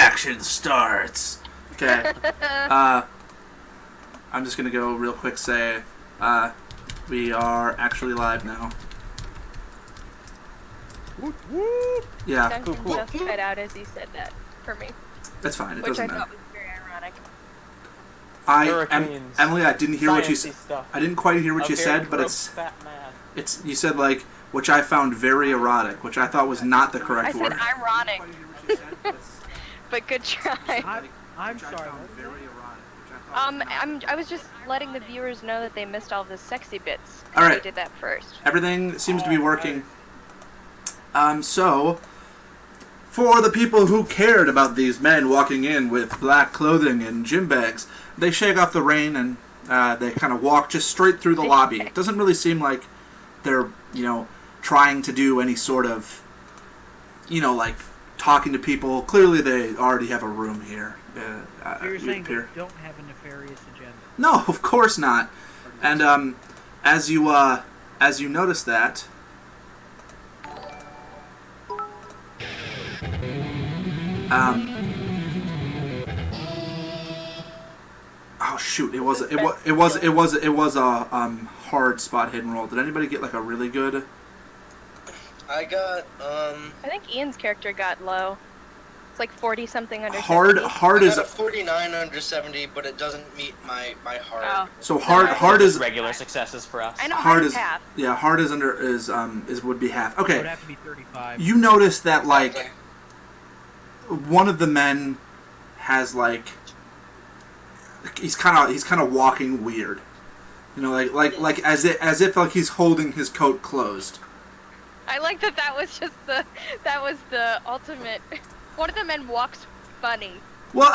action starts. Okay. I'm just gonna go real quick. Say, we are actually live now. Whoop, whoop. Yeah. Duncan just cut out as he said that for me. That's fine. It Which doesn't I matter. thought was very ironic. Emily, I didn't hear what you said. Stuff. I didn't quite hear what you said, but it's you said like, which I found very erotic, which I thought was not the correct I word. said ironic. But good try. I'm sorry. I was just letting the viewers know that they missed all of the sexy bits. All right. We did that first. Everything seems to be working. So, for the people who cared about these men walking in with black clothing and gym bags, they shake off the rain and they kind of walk just straight through the lobby. It doesn't really seem like they're, trying to do any sort of, like talking to people. Clearly, they already have a room here. So you're saying they don't have a nefarious agenda? No, of course not. And as you notice that. Oh shoot! It was a hard spot hidden roll. Did anybody get like a really good? I got I think Ian's character got low. It's like 40 something under. Hard 70. hard I is got a 49 under 70, but it doesn't meet my hard. Oh. So hard is regular successes for us. I know hard is is half. Yeah, hard is under is would be half. Okay. It would have to be 35. You notice that like one of the men has like he's kind of walking weird. Like as if like he's holding his coat closed. I like that was just the ultimate. One of the men walks funny. Well,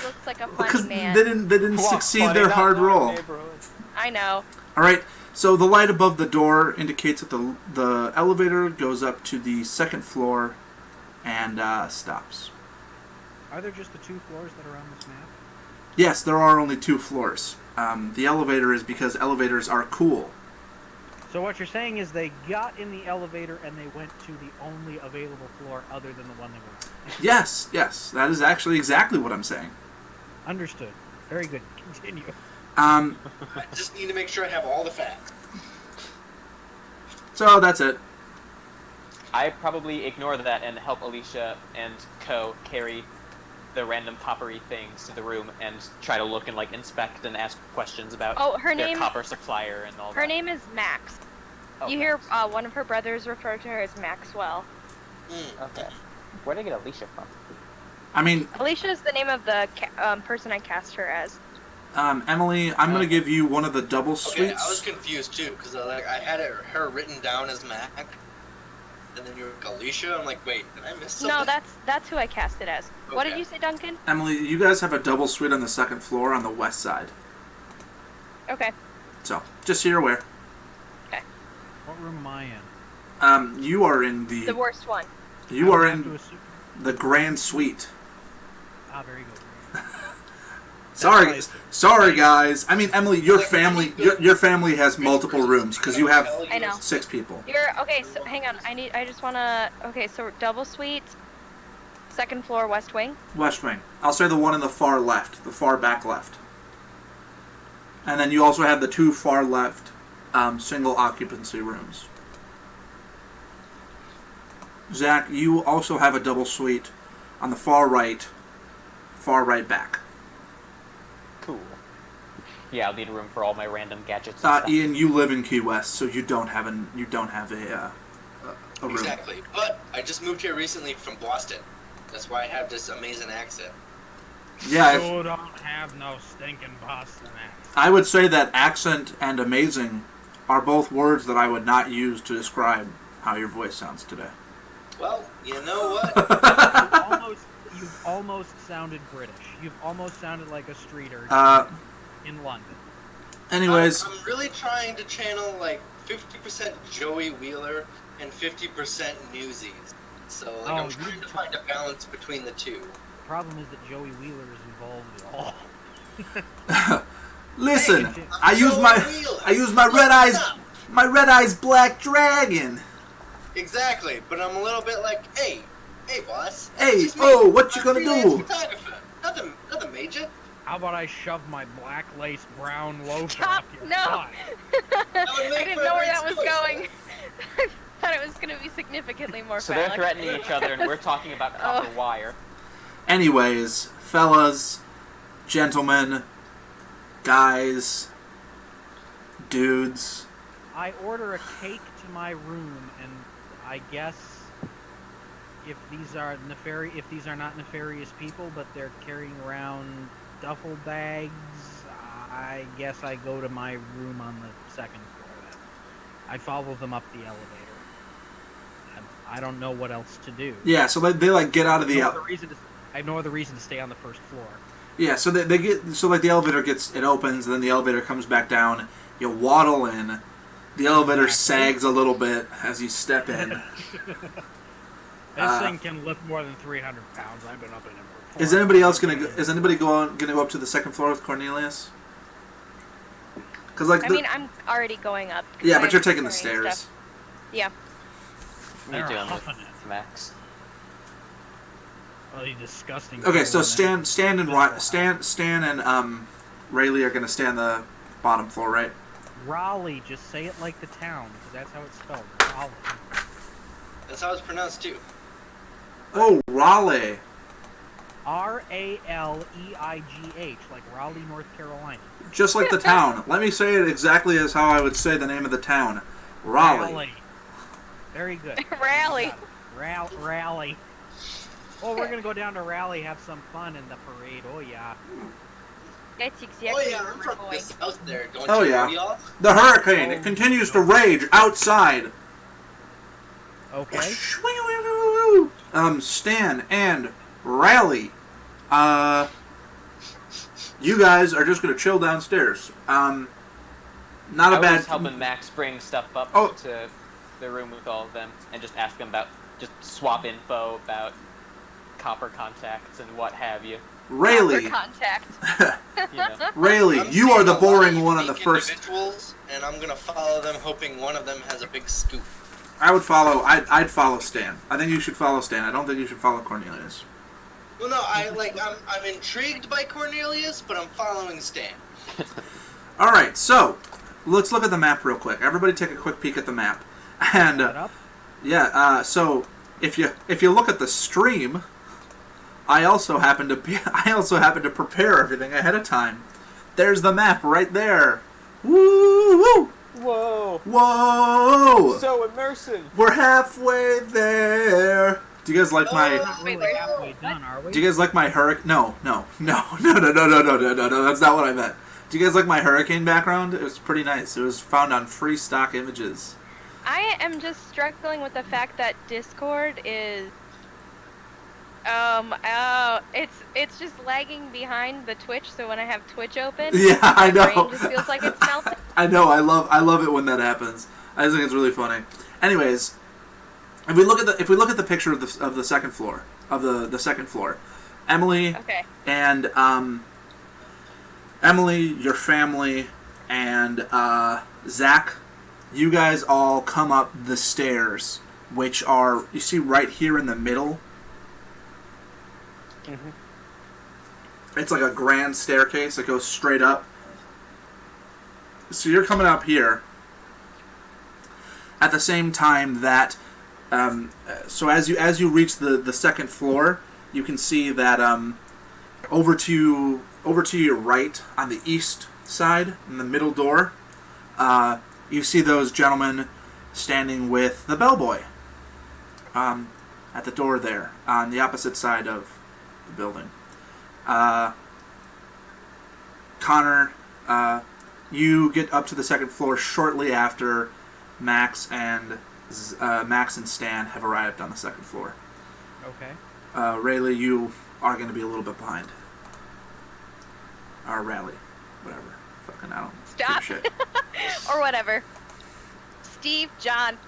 Looks like a because funny man. they didn't succeed their hard roll. I know. All right. So the light above the door indicates that the elevator goes up to the second floor and stops. Are there just the 2 floors that are on this map? Yes, there are only 2 floors. The elevator is because elevators are cool. So what you're saying is they got in the elevator and they went to the only available floor other than the one they were on. Yes, that is actually exactly what I'm saying. Understood. Very good. Continue. I just need to make sure I have all the facts. So that's it. I probably ignore that and help Alicia and Co carry the random coppery things to the room and try to look and like inspect and ask questions about their copper supplier and all that. Her name is Max. Oh, you hear one of her brothers refer to her as Maxwell. Okay. Where did I get Alicia from? I mean, Alicia is the name of the person I cast her as. Emily, I'm going to give you one of the double suites. Okay, I was confused too because I had her written down as Mac, and then you were like, Alicia. I'm like, wait, did I miss something? No, that's who I cast it as. Okay. What did you say, Duncan? Emily, you guys have a double suite on the second floor on the west side. Okay. So, just so you're aware. Okay. What room am I in? You are in the worst one. You are in the grand suite. Ah, very good. Sorry, guys. I mean, Emily, your family has multiple rooms because you have 6 people. Okay. So hang on. I just wanna. Okay, so double suite, second floor, west wing. West wing. I'll say the one in the far left, the far back left. And then you also have the 2 far left, single occupancy rooms. Zach, you also have a double suite on the far right back. Cool. Yeah, I'll need room for all my random gadgets. And stuff. Ian, you live in Key West, so you don't have a room. Exactly, but I just moved here recently from Boston. That's why I have this amazing accent. Yeah. You don't have no stinking Boston accent. I would say that accent and amazing are both words that I would not use to describe how your voice sounds today. Well, you know what? You've almost sounded British. You've almost sounded like a street urchin in London. Anyways. I'm really trying to channel like 50% Joey Wheeler and 50% Newsies. So I'm trying to find a balance between the two. The problem is that Joey Wheeler is involved at all. Listen, I use my red eyes black dragon. Exactly, but I'm a little bit like, hey, Hey, boss. Hey, Just me. what you I'm a gonna freelance do? photographer. Nothing major. How about I shove my black lace brown loafer Stop! up your No! butt? I didn't know where that was going. I thought it was going to be significantly more So phallic. they're threatening each other, and we're talking about copper wire. Anyways, fellas, gentlemen, guys, dudes. I order a cake to my room, and I guess if these are not nefarious people, but they're carrying around duffel bags, I guess I go to my room on the second floor then. I follow them up the elevator. I don't know what else to do. Yeah, so they like get out of the. I have no other reason to stay on the first floor. Yeah, so they get the elevator opens, and then the elevator comes back down. You waddle in. The elevator sags a little bit as you step in. This thing can lift more than 300 pounds. I've been up in it before. Is anybody else gonna go up to the second floor with Cornelius? Because I'm already going up. Yeah, but you're taking the stairs. Stuff. Yeah. What are you doing huffing with Max? Oh, you disgusting. Okay, so Stan and Rayleigh are gonna stay on the bottom floor, right? Raleigh, just say it like the town, because that's how it's spelled. Raleigh. That's how it's pronounced too. Oh, Raleigh. Raleigh, like Raleigh, North Carolina. Just like the town. Let me say it exactly as how I would say the name of the town. Raleigh. Very good. Raleigh. Raleigh. Oh, we're gonna go down to Raleigh, have some fun in the parade. Oh yeah. That's exactly Oh yeah, where I'm we're from going. the south there. Don't Oh you know, yeah. y'all? The hurricane. It continues to rage outside. Okay. Stan and Raleigh. You guys are just gonna chill downstairs. Not a I bad. was helping Max bring stuff up to the room with all of them, and just ask them about, just swap info about copper contacts and what have you. Rayleigh. Contact. Rayleigh, I'm you are the seeing a lot boring of one on the unique first. individuals, and I'm gonna follow them, hoping one of them has a big scoop. I would follow. I'd follow Stan. I think you should follow Stan. I don't think you should follow Cornelius. Well, no, I'm intrigued by Cornelius, but I'm following Stan. All right, so let's look at the map real quick. Everybody, take a quick peek at the map, and so if you look at the stream, I also happen to prepare everything ahead of time. There's the map right there. Woo woo! Whoa! Whoa! So immersive. We're halfway there. Do you guys like my? We're not really halfway done, are we? Do you guys like my hurricane? No. That's not what I meant. Do you guys like my hurricane background? It was pretty nice. It was found on free stock images. I am just struggling with the fact that Discord is it's just lagging behind the Twitch, so when I have Twitch open, yeah, I know. My brain just feels like it's melting. I know. I love it when that happens. I just think it's really funny. Anyways, if we look at the picture of the second floor of the second floor, Emily and Emily, your family, and Zach, you guys all come up the stairs, which are, you see right here in the middle. Mm-hmm. It's like a grand staircase that goes straight up. So you're coming up here at the same time that so as you reach the second floor, you can see that over to your right on the east side in the middle door, you see those gentlemen standing with the bellboy at the door there on the opposite side of the building. Connor, you get up to the second floor shortly after Max and Stan have arrived on the second floor. Okay. Rayleigh, you are going to be a little bit behind. Or Raleigh, whatever. Fucking, I don't Stop. give a shit. Or whatever. Steve, John.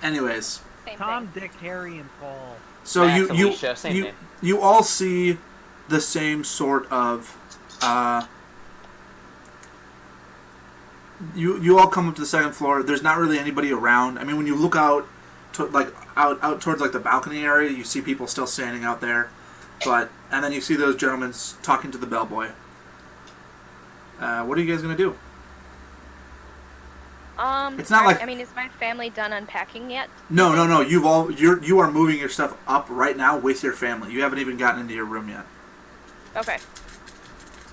Anyways, Same Tom, thing. Dick, Harry, and Paul. so Max, Alicia, same name. you all see the same sort of. You all come up to the second floor. There's not really anybody around. I mean, when you look out to out towards like the balcony area. You see people still standing out there, and then you see those gentlemen talking to the bellboy. What are you guys gonna do? It's not like, I mean, is my family done unpacking yet? No. You are moving your stuff up right now with your family. You haven't even gotten into your room yet. Okay.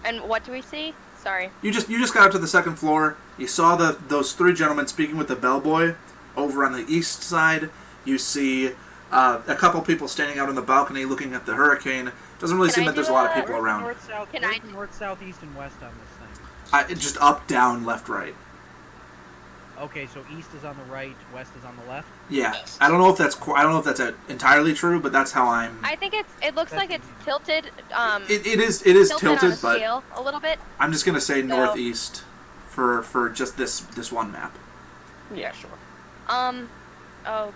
And what do we see? Sorry. You just got up to the second floor. You saw those three gentlemen speaking with the bellboy over on the east side. You see a couple people standing out on the balcony looking at the hurricane. Doesn't really seem that there's a lot of people around. North, south, east, and west on this thing? Just up, down, left, right. Okay, so east is on the right, west is on the left. Yeah, I don't know if that's entirely true, but that's how I'm. I think it looks like it's tilted. It is tilted, on a but scale a little bit. I'm just gonna say northeast for just this one map. Yeah, sure. Oh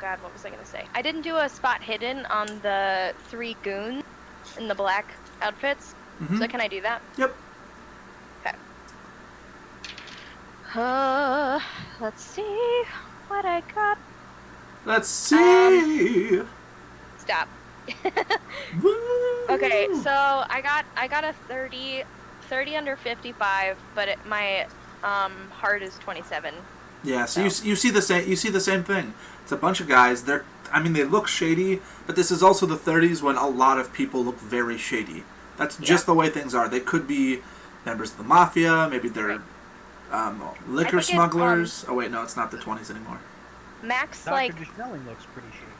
god, what was I gonna say? I didn't do a spot hidden on the 3 goons in the black outfits. Mm-hmm. So can I do that? Yep. Okay. Let's see what I got. Let's see. Stop. Okay, so I got a 30 under 55, but my heart is 27. Yeah, so you see the same thing. It's a bunch of guys. They look shady, but this is also the 30s when a lot of people look very shady. That's just the way things are. They could be members of the mafia. Maybe they're liquor smugglers. Oh wait, no, it's not the 20s anymore. Max Dr. Schnelling looks pretty shady.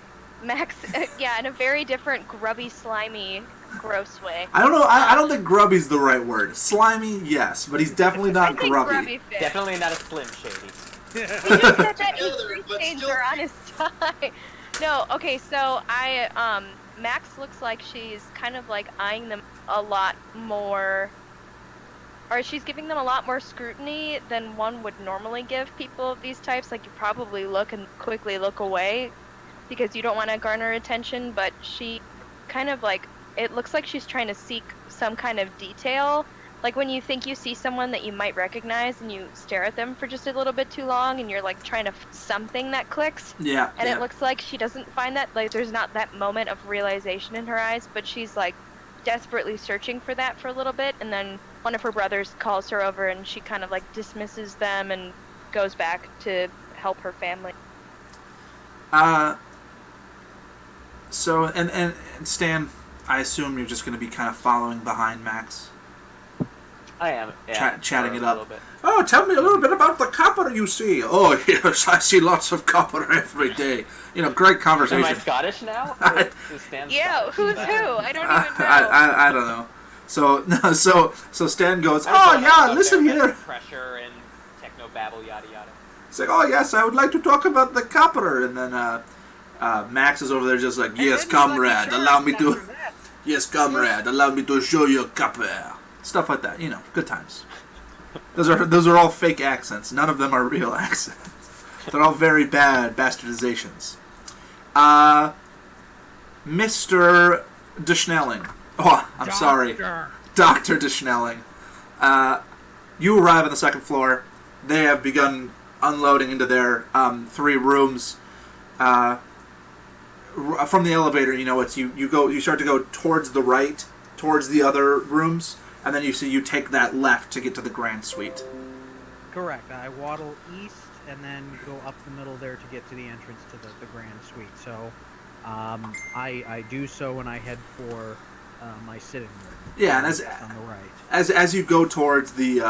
Max, yeah, in a very different grubby, slimy, gross way. I don't know. I don't think grubby's the right word. Slimy, yes, but he's definitely not grubby. Definitely not a Slim Shady. He just said that his stains are on his tie. No, okay, so Max looks like she's kind of like eyeing them a lot more, or she's giving them a lot more scrutiny than one would normally give people of these types. Like, you probably look and quickly look away because you don't want to garner attention, but she kind of like, it looks like she's trying to seek some kind of detail. Like when you think you see someone that you might recognize and you stare at them for just a little bit too long and you're like trying to something that clicks. Yeah. And it looks like she doesn't find that, like there's not that moment of realization in her eyes, but she's like desperately searching for that for a little bit, and then one of her brothers calls her over and she kind of like dismisses them and goes back to help her family. So, and Stan, I assume you're just going to be kind of following behind Max? I am, yeah. Chatting it a up. little bit. Oh, tell me a little bit about the copper you see. Oh, yes, I see lots of copper every day. Great conversation. Am I Scottish now? Or is Stan Yeah, Scottish? who's who? I don't even know. I don't know. So Stan goes, oh, yeah, listen here. Pressure and techno babble, yada yada. He's like, oh, yes, I would like to talk about the copper. And then Max is over there just like, yes, comrade, allow me to... Yes, comrade, allow me to show you copper. Stuff like that, good times. Those are all fake accents. None of them are real accents. They're all very bad bastardizations. Mr. De Schnelling. Oh, I'm sorry. Dr. De Schnelling. You arrive on the second floor. They have begun unloading into their 3 rooms. From the elevator, it's you start to go towards the right, towards the other rooms. And then you take that left to get to the grand suite. Correct. I waddle east and then go up the middle there to get to the entrance to the grand suite. So I do so and I head for my sitting room. Yeah, and on the right. As you go towards the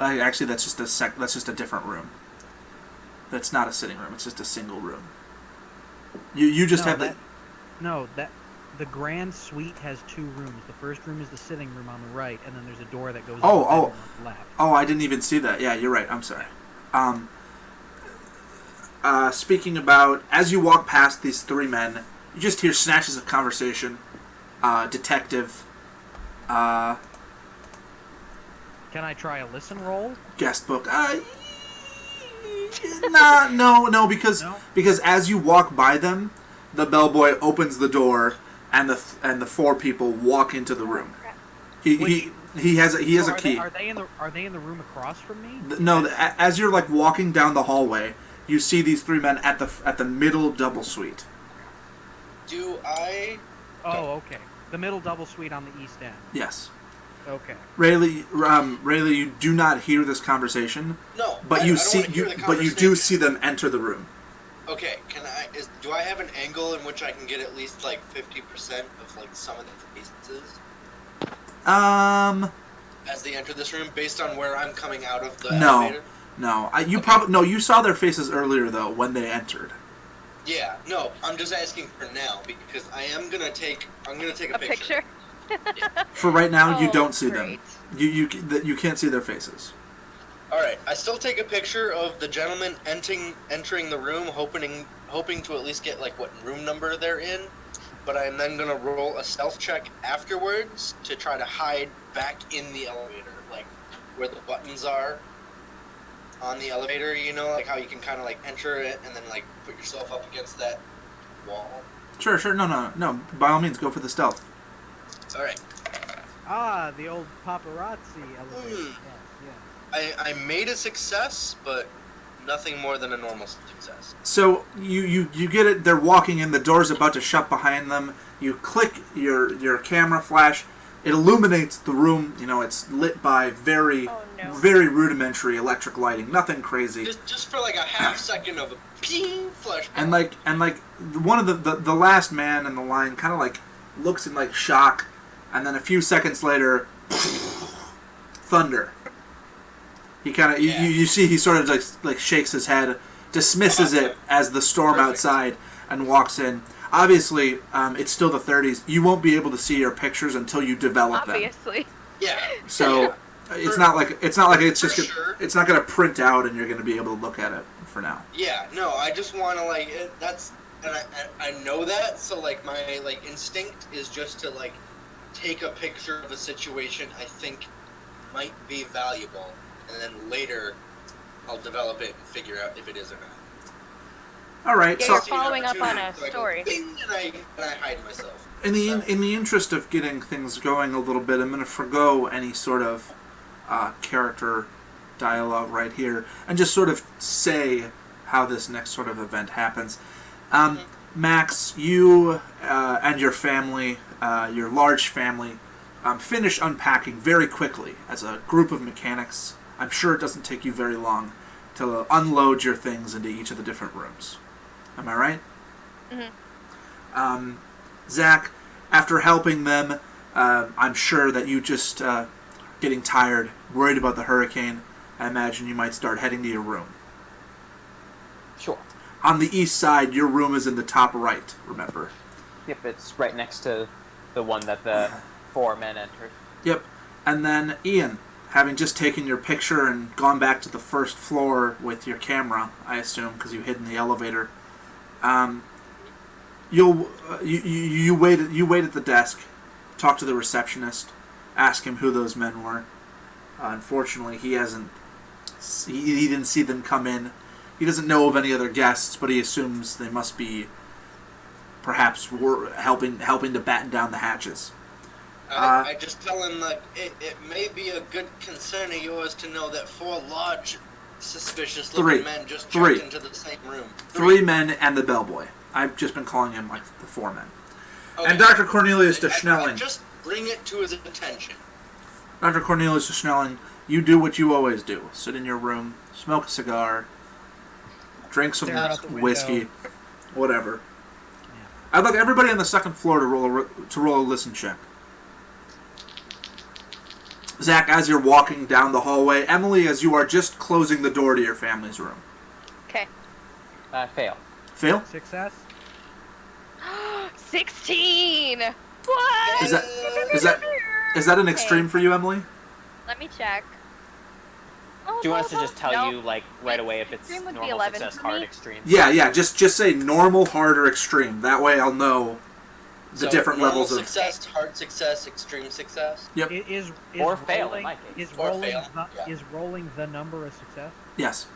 actually that's just a different room. That's not a sitting room. It's just a single room. You just have that. No, the grand suite has 2 rooms. The first room is the sitting room on the right, and then there's a door that goes on the left. Oh, I didn't even see that. Yeah, you're right. I'm sorry. Speaking about, as you walk past these 3 men, you just hear snatches of conversation. Detective. Can I try a listen roll? Guest book. No, because as you walk by them, the bellboy opens the door. And the 4 people walk into the room. He has a key. Are they in the room across from me? No, as you're like walking down the hallway, you see these three men at the middle double suite. Do I? Oh, okay. The middle double suite on the east end. Yes. Okay. Rayleigh, you do not hear this conversation. No, but you do see them enter the room. Okay, do I have an angle in which I can get at least like 50% of like some of the faces? As they enter this room, based on where I'm coming out of the elevator? No. You saw their faces earlier though when they entered. Yeah, no, I'm just asking for now because I'm gonna take a picture. Yeah. For right now, you don't see great. them. You can't see their faces. All right, I still take a picture of the gentleman entering the room, hoping to at least get like what room number they're in. But I'm then gonna roll a stealth check afterwards to try to hide back in the elevator, like where the buttons are on the elevator. You know, like how you can kind of like enter it and then like put yourself up against that wall. Sure. No. By all means, go for the stealth. All right. Ah, the old paparazzi elevator. Yes. I made a success, but nothing more than a normal success. So you get it. They're walking in. The door's about to shut behind them. You click your camera flash. It illuminates the room. You know, it's lit by very rudimentary electric lighting. Nothing crazy. Just for like a half second of a ping flash. And like one of the last man in the line kind of like looks in like shock, and then a few seconds later, thunder. He kind of you see he sort of like shakes his head, dismisses it as the storm outside, and walks in. Obviously, it's still the 30s. You won't be able to see your pictures until you develop them. Obviously. Yeah. So it's not like it's just it's not going to print out and you're going to be able to look at it for now. Yeah. No, I just want to like and I know that, so like my like instinct is just to like take a picture of a situation I think might be valuable, and then later I'll develop it and figure out if it is or not. All right. Yeah, so you're following up on a story. And I hide myself. In the interest of getting things going a little bit, I'm going to forgo any sort of character dialogue right here and just sort of say how this next sort of event happens. Max, you and your family, your large family, finish unpacking very quickly as a group of mechanics. I'm sure it doesn't take you very long to unload your things into each of the different rooms. Am I right? Mm-hmm. Zach, after helping them, I'm sure that you just getting tired, worried about the hurricane. I imagine you might start heading to your room. Sure. On the east side, your room is in the top right, remember? Yep, it's right next to the one that the four men entered. Yep. And then, Ian, having just taken your picture and gone back to the first floor with your camera, I assume, because you hid in the elevator, you wait at the desk, talk to the receptionist, ask him who those men were. Unfortunately, he didn't see them come in. He doesn't know of any other guests, but he assumes they must be perhaps helping to batten down the hatches. I just tell him that it may be a good concern of yours to know that four large, suspicious-looking men just jumped into the same room. Three men and the bellboy. I've just been calling him like the four men. Okay. And Dr. Cornelius de Schnelling. Just bring it to his attention. Dr. Cornelius de Schnelling, you do what you always do. Sit in your room, smoke a cigar, drink some whiskey, whatever. Yeah. I'd like everybody on the second floor to roll a listen check. Zach, as you're walking down the hallway, Emily, as you are just closing the door to your family's room. Okay. Fail. Fail? Success? 16! What? Is that an extreme for you, Emily? Let me check. Oh, Do you want us to just tell no. you, like, right away if it's Extreme would be normal 11 success, for me. hard, extreme? Yeah, just say normal, hard, or extreme. That way I'll know the different levels of... success, hard success, extreme success? Yep. Is Or fail, in rolling, my case. is Or rolling fail, the, yeah. is rolling the number a success? Yes.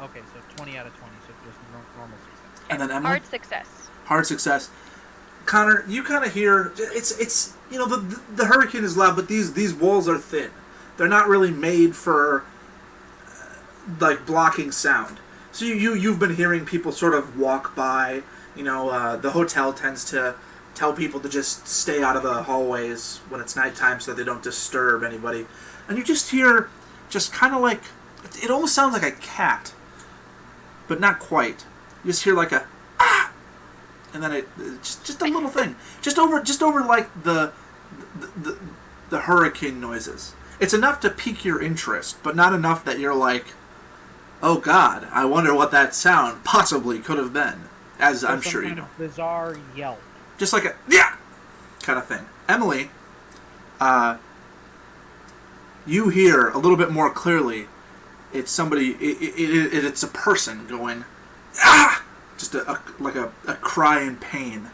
Okay, so 20 out of 20, so just normal success. And then Emily? Hard success. Hard success. Connor, you kind of hear it's you know the hurricane is loud, but these walls are thin. They're not really made for like blocking sound. So you've been hearing people sort of walk by. The hotel tends to tell people to just stay out of the hallways when it's nighttime so they don't disturb anybody. And you just hear, just kind of like, it almost sounds like a cat, but not quite. You just hear like a ah, and then it's just a little thing, just over like the hurricane noises. It's enough to pique your interest, but not enough that you're like, oh God, I wonder what that sound possibly could have been. As I'm sure you know. Bizarre yelp. Just like a yeah kind of thing. Emily, you hear a little bit more clearly. It's somebody. It's a person going ah, just like a cry in pain.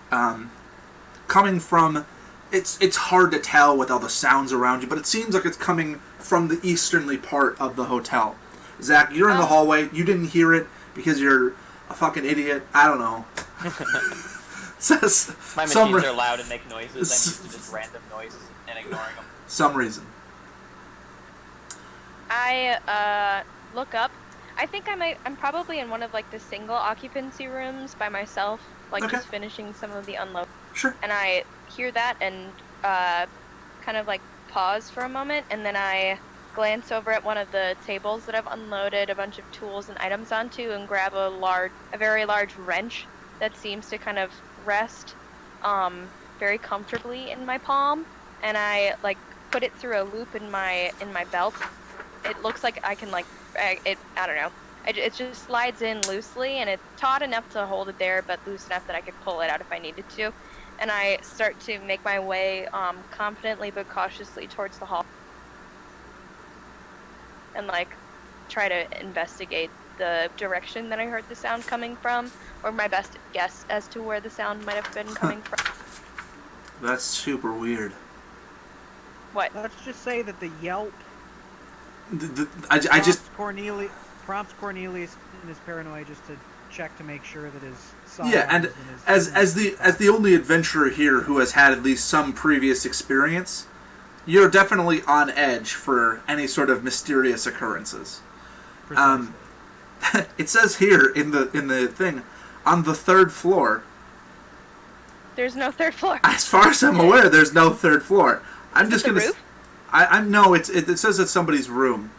Coming from, it's hard to tell with all the sounds around you, but it seems like it's coming from the easternly part of the hotel. Zach, you're in the hallway. You didn't hear it because you're a fucking idiot. I don't know. My machines are loud and make noises. I'm used to just random noises and ignoring them. Some reason. I look up. I think I'm probably in one of like the single occupancy rooms by myself, like just finishing some of the unload. Sure. And I hear that and kind of like pause for a moment, and then I glance over at one of the tables that I've unloaded a bunch of tools and items onto and grab a very large wrench that seems to kind of rest very comfortably in my palm, and I like put it through a loop in my belt. It looks like I can like I don't know. It just slides in loosely, and it's taut enough to hold it there, but loose enough that I could pull it out if I needed to. And I start to make my way confidently but cautiously towards the hall. And like try to investigate the direction that I heard the sound coming from, or my best guess as to where the sound might have been coming from. That's super weird. What? Let's just say that the yelp prompts Cornelius in his paranoia just to check to make sure that his son and as the only adventurer here who has had at least some previous experience, you're definitely on edge for any sort of mysterious occurrences. It says here in the thing, on the third floor. There's no third floor. As far as I'm aware, there's no third floor. I'm just gonna. Roof? No. It says it's somebody's room.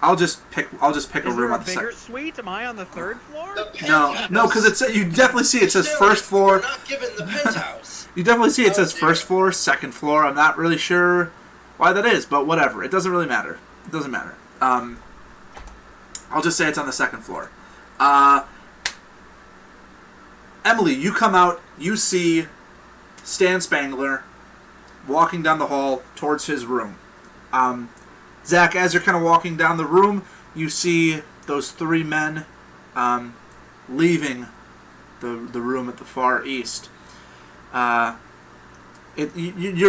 I'll just pick a room on the second. Is there a bigger suite? Am I on the third floor? No, because you definitely see it says first floor. You're not given the penthouse. You definitely see it says first floor, second floor. I'm not really sure why that is, but whatever. It doesn't really matter. It doesn't matter. I'll just say it's on the second floor. Emily, you come out. You see Stan Spangler walking down the hall towards his room. Zach, as you're kind of walking down the room, you see those three men leaving the room at the far east. You're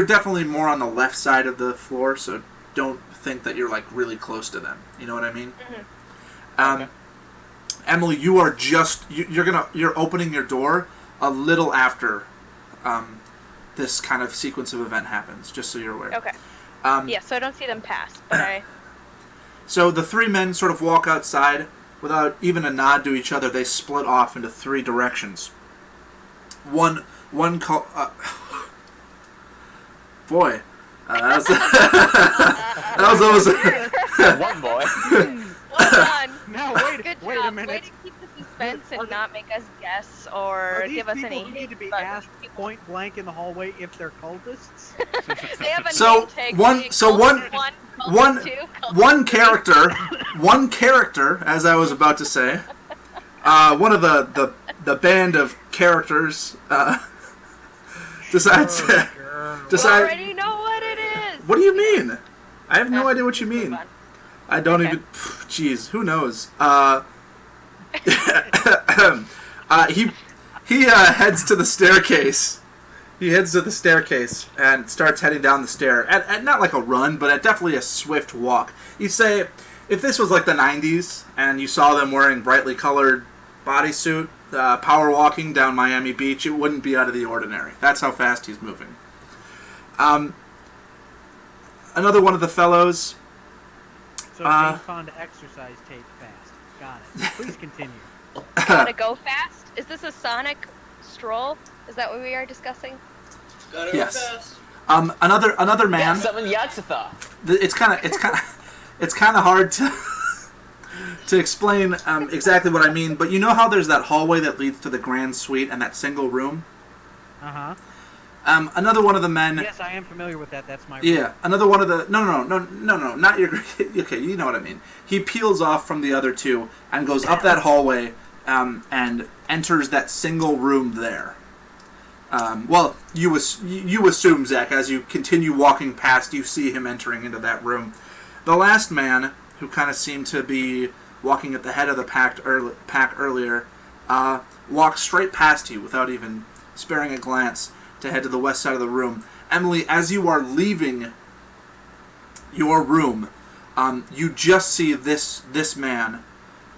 definitely more on the left side of the floor, so don't think that you're like really close to them. You know what I mean? Mm-hmm. Emily, you are you're opening your door a little after this kind of sequence of event happens, just so you're aware. Okay. So I don't see them pass, but So the three men sort of walk outside without even a nod to each other. They split off into three directions. One call. Boy, that was almost. One boy. Well done. Now Good wait job. a minute. Way to keep the suspense and not make us guess or give us any. Who need to be asked point blank in the hallway if they're cultists? They have a So name tag. One character, as I was about to say, one of the band of characters decides. You already know what it is. What do you mean? I have no idea what you mean. I don't even. Jeez, who knows? He heads to the staircase. He heads to the staircase and starts heading down the stair at not like a run, but at definitely a swift walk. You'd say if this was like the 90s and you saw them wearing brightly colored bodysuit, power walking down Miami Beach, it wouldn't be out of the ordinary. That's how fast he's moving. Another one of the fellows. So James Fonda exercise tape fast. Got it. Please continue. Gotta go fast? Is this a Sonic stroll? Is that what we are discussing? Gotta go fast. Another man. Yeah, summon Yatsutha. It's kind of hard to explain exactly what I mean, but you know how there's that hallway that leads to the grand suite and that single room? Uh-huh. Another one of the men... Yes, I am familiar with that. That's my room. Yeah, another one of the... No, not your... Okay, you know what I mean. He peels off from the other two and goes up that hallway and enters that single room there. Well, you assume, Zach, as you continue walking past, you see him entering into that room. The last man, who kind of seemed to be walking at the head of the pack earlier, walks straight past you without even sparing a glance to head to the west side of the room. Emily, as you are leaving your room, you just see this man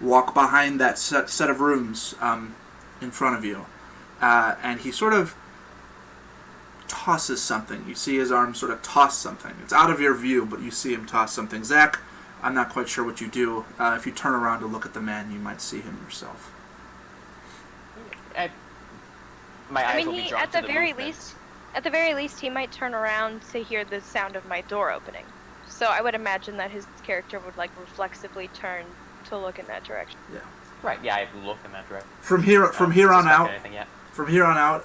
walk behind that set of rooms in front of you. And he sort of tosses something. You see his arm sort of toss something. It's out of your view, but you see him toss something. Zach, I'm not quite sure what you do. If you turn around to look at the man, you might see him yourself. My eyes will be drawn at to the very least, he might turn around to hear the sound of my door opening. So I would imagine that his character would reflexively turn to look in that direction. Yeah. Right. Yeah, I look in that direction. From here on out,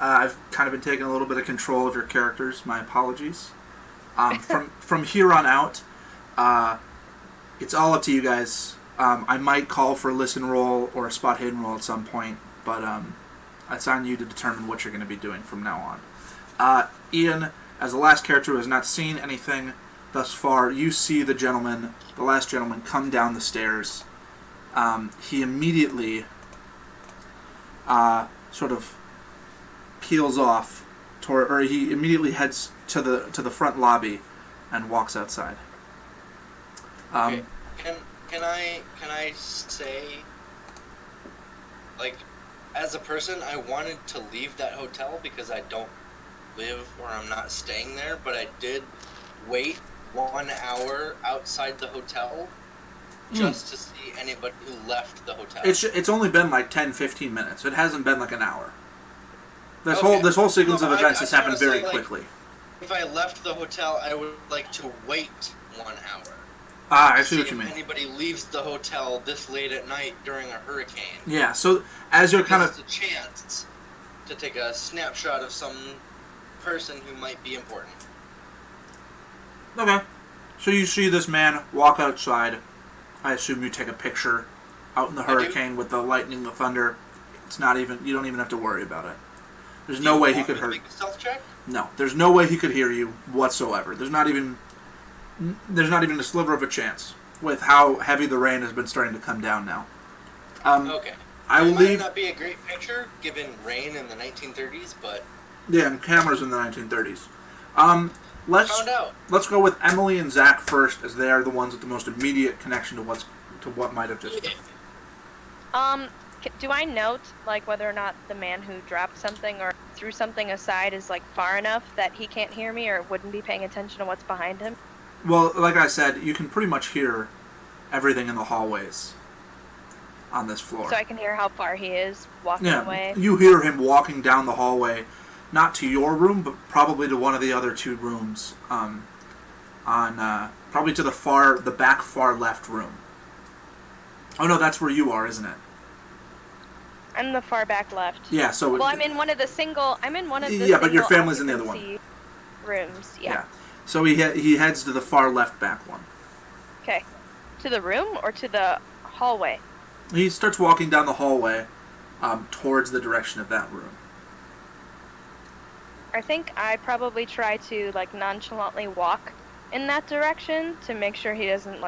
I've kind of been taking a little bit of control of your characters. My apologies. From here on out, it's all up to you guys. I might call for a listen roll or a spot hidden roll at some point, but it's on you to determine what you're going to be doing from now on. Ian, as the last character who has not seen anything thus far, you see the last gentleman, come down the stairs. He immediately sort of peels off, or he immediately heads to the front lobby and walks outside. Okay. Can I say, like, as a person, I wanted to leave that hotel because I don't live or I'm not staying there, but I did wait 1 hour outside the hotel just to see anybody who left the hotel. It's only been like 10-15 minutes. It hasn't been like an hour. This whole sequence of events has happened very quickly. If I left the hotel, I would like to wait 1 hour. I see what you mean. If anybody leaves the hotel this late at night during a hurricane. Yeah, so as you're kind of... It's a chance to take a snapshot of some person who might be important. Okay. So you see this man walk outside. I assume you take a picture out in the hurricane with the lightning, the thunder. It's not even... You don't even have to worry about it. There's no way he could hurt... Make a stealth check? No, there's no way he could hear you whatsoever. There's not even a sliver of a chance with how heavy the rain has been starting to come down now. Okay. It might not be a great picture given rain in the 1930s, but yeah, and cameras in the 1930s. Let's go with Emily and Zach first, as they are the ones with the most immediate connection to what might have just been. Do I note whether or not the man who dropped something or threw something aside is far enough that he can't hear me or wouldn't be paying attention to what's behind him? Well, like I said, you can pretty much hear everything in the hallways on this floor. So I can hear how far he is walking away? You hear him walking down the hallway, not to your room, but probably to one of the other two rooms, probably to the back far left room. Oh no, that's where you are, isn't it? I'm the far back left. Yeah, so... Well, I'm in one of the single... Yeah, but your family's in the other one. Rooms, yeah. So he heads to the far left back one. Okay. To the room or to the hallway? He starts walking down the hallway towards the direction of that room. I think I probably try to, nonchalantly walk in that direction to make sure he doesn't,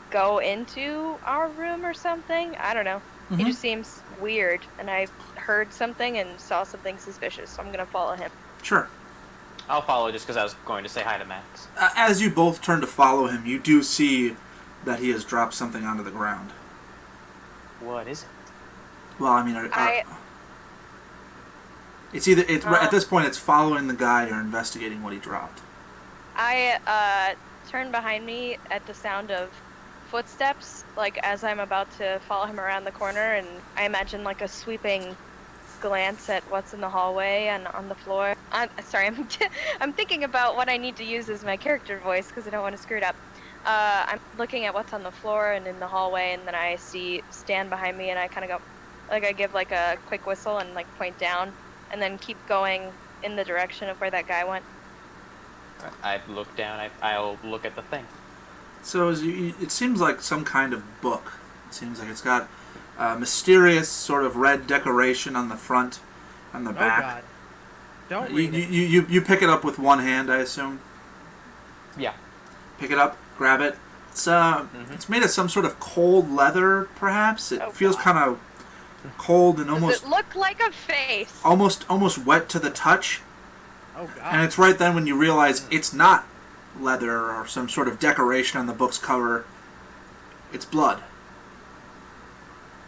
go into our room or something. I don't know. Mm-hmm. He just seems weird, and I heard something and saw something suspicious, so I'm going to follow him. Sure. I'll follow just because I was going to say hi to Max. As you both turn to follow him, you do see that he has dropped something onto the ground. What is it? Well, I mean, it's either at this point it's following the guy or investigating what he dropped. I turn behind me at the sound of footsteps, like as I'm about to follow him around the corner, and I imagine like a sweeping glance at what's in the hallway and on the floor. I'm thinking about what I need to use as my character voice because I don't want to screw it up. I'm looking at what's on the floor and in the hallway, and then I see Stan behind me, and I kind of go, like I give like a quick whistle and like point down, and then keep going in the direction of where that guy went. I look down. I'll look at the thing. So it seems like some kind of book. It seems like it's got a mysterious sort of red decoration on the front and the back. God. Don't read it. You pick it up with one hand, I assume? Yeah. Pick it up, grab it. It's it's made of some sort of cold leather, perhaps. It feels kind of cold and almost... Does it look like a face? Almost wet to the touch. Oh, God. And it's right then when you realize it's not leather or some sort of decoration on the book's cover. It's blood.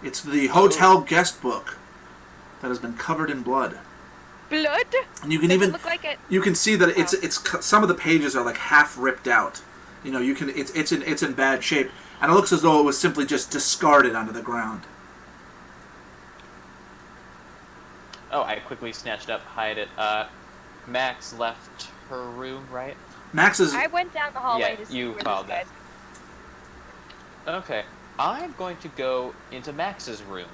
It's the hotel guest book that has been covered in blood. Blood? And you can look like it. You can see that it's some of the pages are like half ripped out. You know, you can it's in bad shape, and it looks as though it was simply just discarded onto the ground. Oh, I quickly snatched up, hide it. Max left her room, right? Max is... I went down the hallway to see you where followed this that. Okay. I'm going to go into Max's room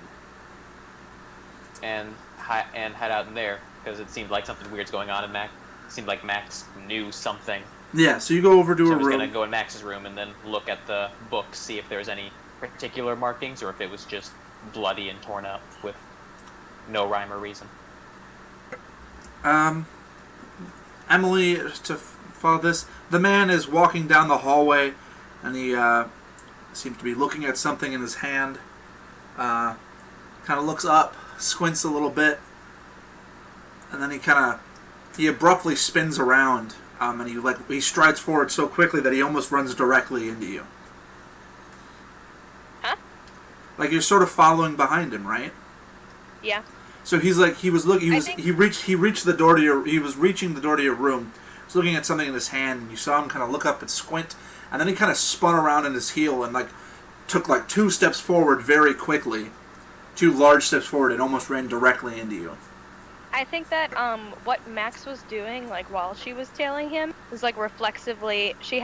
and head out in there, because it seemed like something weird's going on in Max. It seemed like Max knew something. Yeah, so you go over to her room. I was going to go in Max's room and then look at the book, see if there's any particular markings, or if it was just bloody and torn up with no rhyme or reason. Emily, to follow this, the man is walking down the hallway, and he seems to be looking at something in his hand. Kind of looks up, squints a little bit, and then he abruptly spins around, and he strides forward so quickly that he almost runs directly into you. Huh? Like you're sort of following behind him, right? Yeah. So he reached the door to your he was reaching the door to your room. He was looking at something in his hand, and you saw him kind of look up and squint, and then he kind of spun around in his heel and took 2 steps forward very quickly. 2 large steps forward and almost ran directly into you. I think that what Max was doing, like while she was tailing him, was like reflexively. She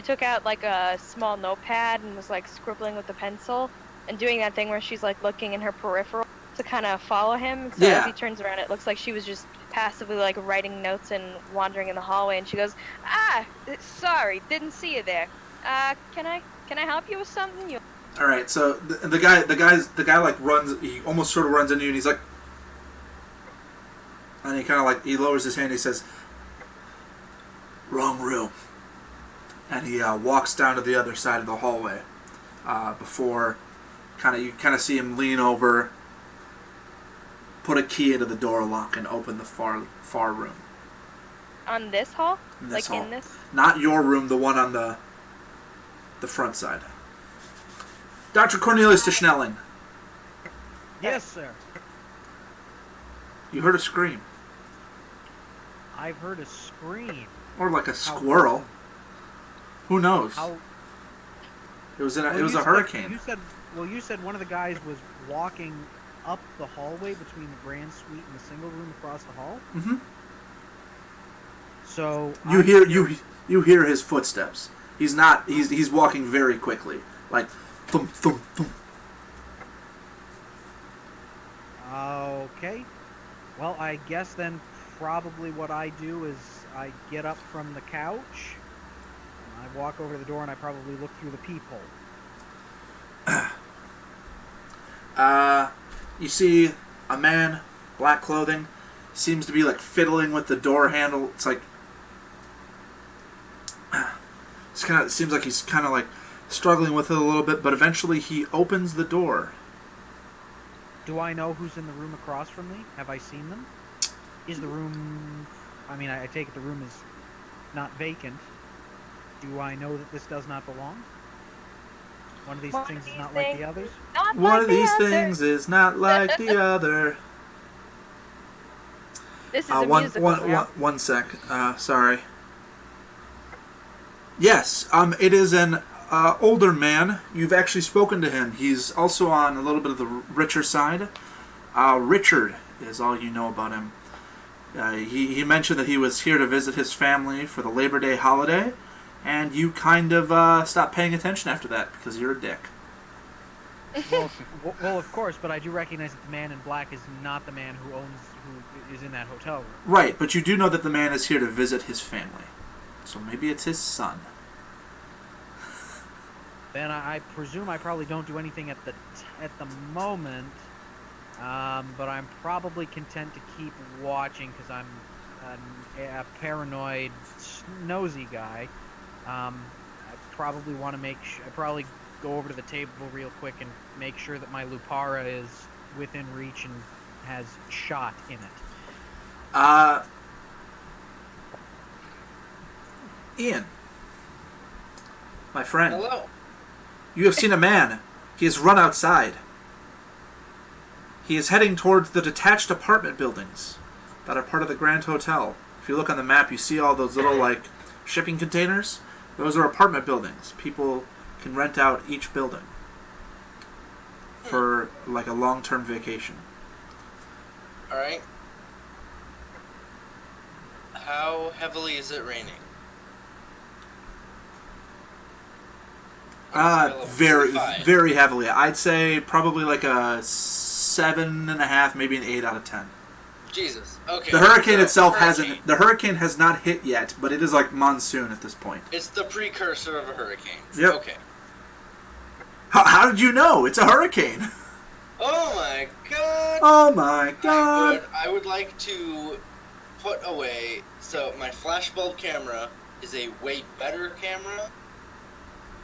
took out like a small notepad and was like scribbling with the pencil and doing that thing where she's like looking in her peripheral to kind of follow him. So as he turns around, it looks like she was just passively like writing notes and wandering in the hallway. And she goes, sorry, didn't see you there. Can I help you with something? All right, so the guy like runs. He almost sort of runs into you, and he's like, and he kind of he lowers his hand. He says, "Wrong room," and he walks down to the other side of the hallway. Before, you see him lean over, put a key into the door lock, and open the far room. On this hall? In this hall. In this? Not your room, the one on the front side. Dr. Cornelius de Schnelling. Yes, sir. You heard a scream. I've heard a scream. Or like a squirrel. Who knows? It was a hurricane. You said one of the guys was walking up the hallway between the grand suite and the single room across the hall. Mm-hmm. So you hear his footsteps. He's walking very quickly, like thump thump thump. Okay. Well, I guess then probably what I do is I get up from the couch, and I walk over to the door, and I probably look through the peephole. You see a man, black clothing, seems to be fiddling with the door handle. It's seems like he's struggling with it a little bit, but eventually he opens the door. Do I know who's in the room across from me? Have I seen them? Is the room... I take it the room is not vacant. Do I know that this does not belong? One of these things is not like the others? One of these things is not like the other. This is a musical. One sec. Sorry. Yes, it is an older man. You've actually spoken to him. He's also on a little bit of the richer side. Richard is all you know about him. He mentioned that he was here to visit his family for the Labor Day holiday, and you kind of stopped paying attention after that because you're a dick. Well, of course, but I do recognize that the man in black is not the man who is in that hotel room. Right, but you do know that the man is here to visit his family. So maybe it's his son. Then I presume I probably don't do anything at the moment, but I'm probably content to keep watching because I'm a paranoid, nosy guy. I probably want to I probably go over to the table real quick and make sure that my Lupara is within reach and has shot in it. Ian, my friend. Hello. You have seen a man. He has run outside. He is heading towards the detached apartment buildings that are part of the Grand Hotel. If you look on the map, you see all those little, shipping containers. Those are apartment buildings. People can rent out each building for, a long-term vacation. All right. How heavily is it raining? Very, very heavily. I'd say probably a 7.5, maybe an 8 out of 10. Jesus. Okay. The hurricane itself hasn't. The hurricane has not hit yet, but it is like monsoon at this point. It's the precursor of a hurricane. Yep. Okay. How did you know? It's a hurricane. Oh my god. Oh my god. I would like to put away. So my flashbulb camera is a way better camera,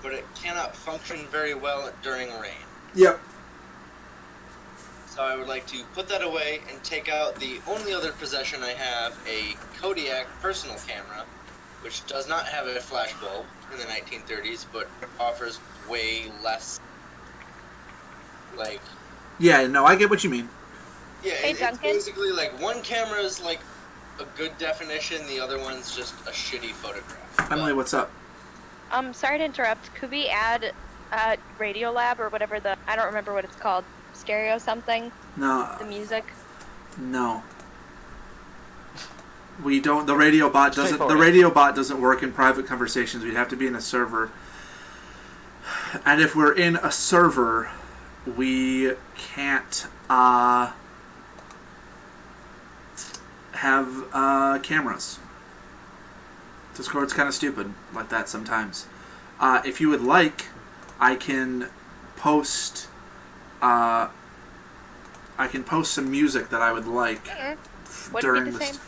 but it cannot function very well during rain. Yep. So I would like to put that away and take out the only other possession I have, a Kodiak personal camera, which does not have a flashbulb in the 1930s, but offers way less, Yeah, no, I get what you mean. Yeah, Hey, it's Duncan? basically one camera is a good definition, the other one's just a shitty photograph. Emily, what's up? Sorry to interrupt. Could we add Radiolab or whatever I don't remember what it's called. Stereo something? No. The music? No. We don't. The radio bot doesn't. The radio bot doesn't work in private conversations. We'd have to be in a server. And if we're in a server, we can't have cameras. Discord's kind of stupid like that sometimes. If you would like, I can post. I can post some music that I would like during this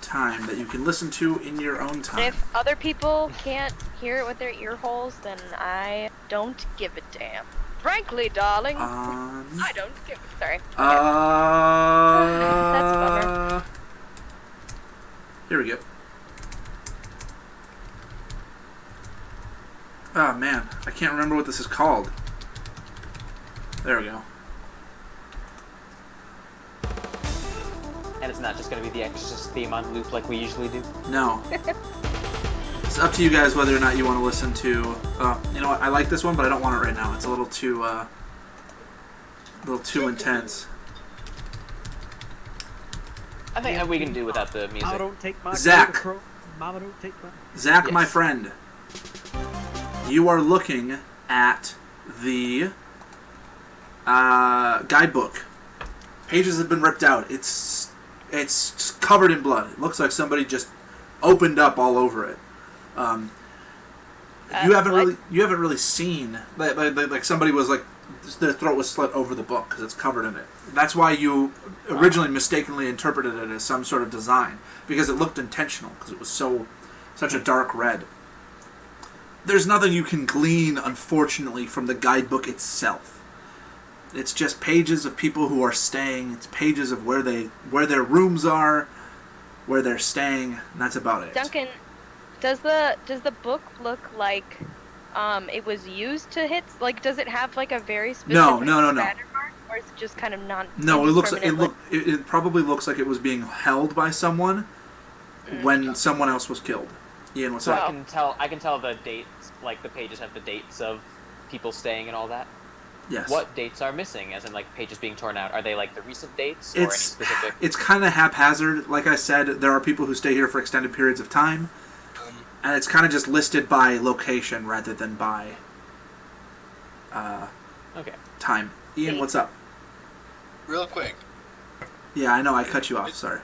time that you can listen to in your own time. And if other people can't hear it with their ear holes, then I don't give a damn. Frankly, darling, I don't give a... Sorry. That's a bummer. Here we go. Oh, man. I can't remember what this is called. There we go. And it's not just going to be the Exorcist theme on loop like we usually do? No. It's up to you guys whether or not you want to listen to... you know what? I like this one, but I don't want it right now. It's a little too intense. I think we can do without the music. Mama don't take my Zach. Mama don't take my... Zach, Yes. my friend. You are looking at the guidebook. Pages have been ripped out. It's covered in blood. It looks like somebody just opened up all over it. You haven't really seen like somebody was their throat was slit over the book because it's covered in it. That's why you originally mistakenly interpreted it as some sort of design, because it looked intentional because it was such a dark red. There's nothing you can glean, unfortunately, from the guidebook itself. It's just pages of people who are staying. It's pages of where their rooms are, where they're staying, and that's about it. Duncan, does the book look like it was used to hit? Like, does it have a very specific No. pattern mark, or is it just kind of non? No, it probably looks like it was being held by someone when someone else was killed. Ian, what's So up? I can tell the dates, like the pages have the dates of people staying and all that. Yes. What dates are missing, as in like pages being torn out? Are they like the recent dates or any specific? It's kind of haphazard. Like I said, there are people who stay here for extended periods of time, and it's kind of just listed by location rather than by time. Ian, what's up? Real quick. Yeah, I know I cut you off. Sorry.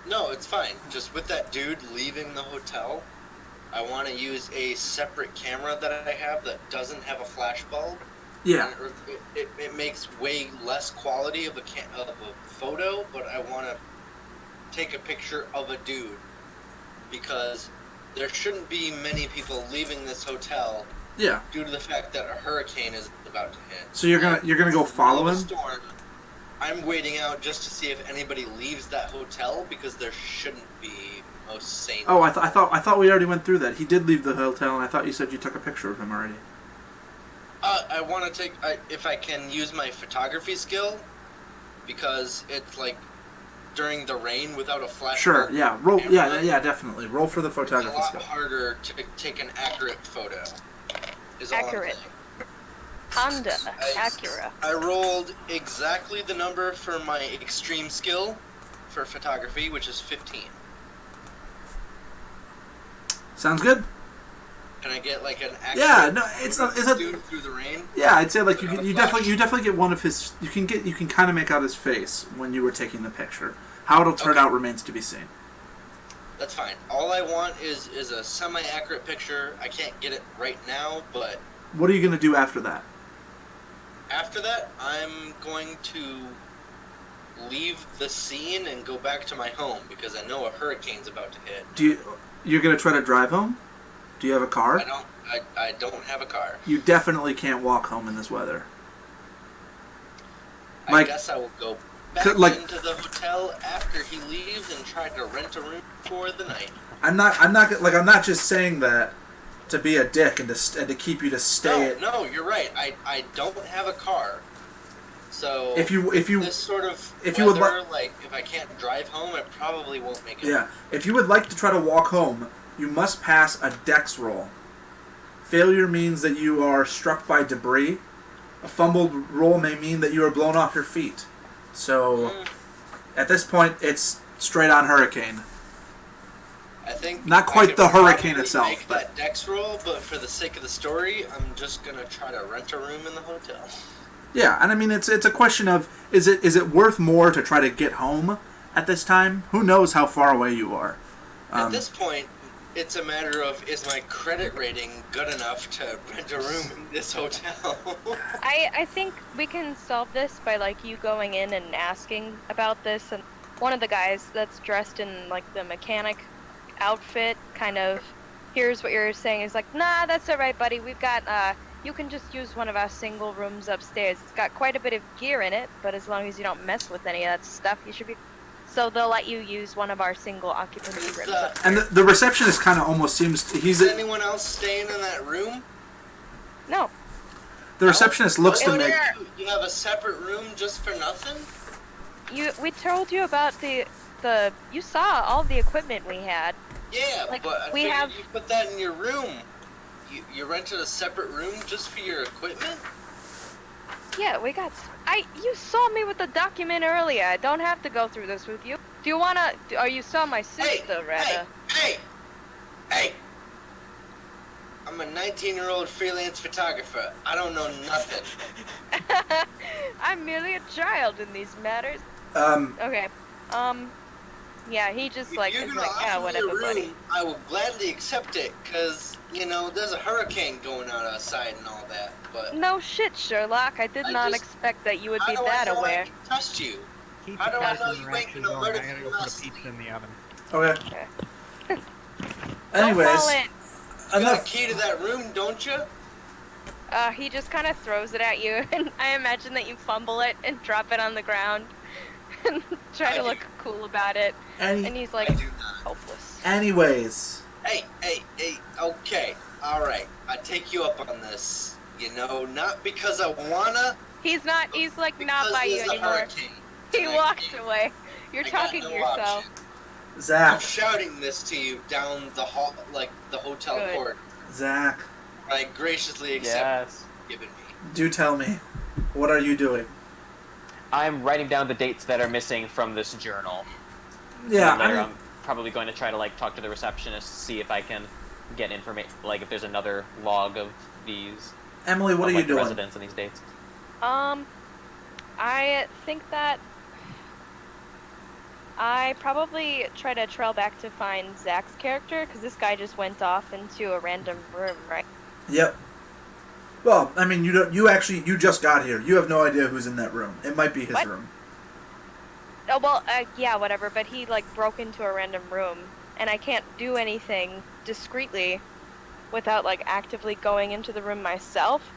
No, it's fine. Just with that dude leaving the hotel, I want to use a separate camera that I have that doesn't have a flash bulb. Yeah. It makes way less quality of a photo, but I want to take a picture of a dude because there shouldn't be many people leaving this hotel. Yeah. Due to the fact that a hurricane is about to hit. So you're gonna go follow him? Storm, I'm waiting out just to see if anybody leaves that hotel because there shouldn't be most sane. Oh, I thought we already went through that. He did leave the hotel, and I thought you said you took a picture of him already. I want to take if I can use my photography skill because it's like during the rain without a flash. Sure. Yeah. Roll. Yeah. Definitely. Roll for the photography skill. skill. It's a lot harder to take an accurate photo. Accurate. Honda Acura. I rolled exactly the number for my extreme skill for photography, which is 15. Sounds good. Can I get like an accurate? Yeah, no, it's not. Is it dude through the rain? Yeah, I'd say like you definitely get one of his. You can kind of make out his face when you were taking the picture. How it'll turn out remains to be seen. That's fine. All I want is a semi-accurate picture. I can't get it right now, but... What are you going to do after that? After that, I'm going to leave the scene and go back to my home because I know a hurricane's about to hit. You're going to try to drive home? Do you have a car? I don't have a car. You definitely can't walk home in this weather. I guess I will go back into the hotel after he leaves and try to rent a room for the night. I'm not just saying that to be a dick and to keep you to stay. No, you're right. I don't have a car. So if you this sort of if weather, you would if I can't drive home, I probably won't make it. Yeah. If you would like to try to walk home, you must pass a dex roll. Failure means that you are struck by debris. A fumbled roll may mean that you are blown off your feet. So, at this point, it's straight on hurricane. I think not quite the hurricane itself. Make that dex roll, but for the sake of the story, I'm just gonna try to rent a room in the hotel. Yeah, and I mean it's a question of is it worth more to try to get home at this time? Who knows how far away you are? At this point, it's a matter of is my credit rating good enough to rent a room in this hotel? I think we can solve this by like you going in and asking about this, and one of the guys that's dressed in like the mechanic outfit kind of hears what you're saying. Is like, nah, that's all right, buddy. We've got you can just use one of our single rooms upstairs. It's got quite a bit of gear in it, but as long as you don't mess with any of that stuff, you should be. So they'll let you use one of our single occupancy rooms upstairs. And the receptionist kind of almost seems Is anyone else staying in that room? No. The receptionist looks to me. You have a separate room just for nothing? We told you about the you saw all the equipment we had. Yeah, like, but we have. You put that in your room. You rented a separate room just for your equipment? Yeah, we got. You saw me with the document earlier. I don't have to go through this with you. Do you wanna? Or you saw my sister, rather? Hey! I'm a 19-year-old freelance photographer. I don't know nothing. I'm merely a child in these matters. Okay. Yeah, he just like is like, yeah, whatever, buddy. I will gladly accept it, cause you know there's a hurricane going on outside and all that. But no shit, Sherlock. I did not expect that you would be that aware. I can trust you. Keep How the do I know person you ain't actually gonna going. murder I gotta go put a pizza in the oven. Okay. Don't Anyways, fall in. You got a key to that room, don't you? He just kind of throws it at you, and I imagine that you fumble it and drop it on the ground and try to look cool about it. And he's like, hopeless. Anyways. Hey, okay, alright. I take you up on this. You know, not because I wanna. He's like not by you anymore. He walked away. You're talking to yourself. Zach. I'm shouting this to you down the hall, like the hotel court. Zach. I graciously accept what you've given me. Do tell me, what are you doing? I'm writing down the dates that are missing from this journal. Yeah, I'm probably going to try to talk to the receptionist, see if I can get information, if there's another log of these. Emily, what are you doing? Residents and these dates. I think that I probably try to trail back to find Zak's character, because this guy just went off into a random room, right? Yep. Well, I mean, you just got here. You have no idea who's in that room. It might be his room. Oh, well, yeah, whatever, but he, broke into a random room, and I can't do anything discreetly without, actively going into the room myself,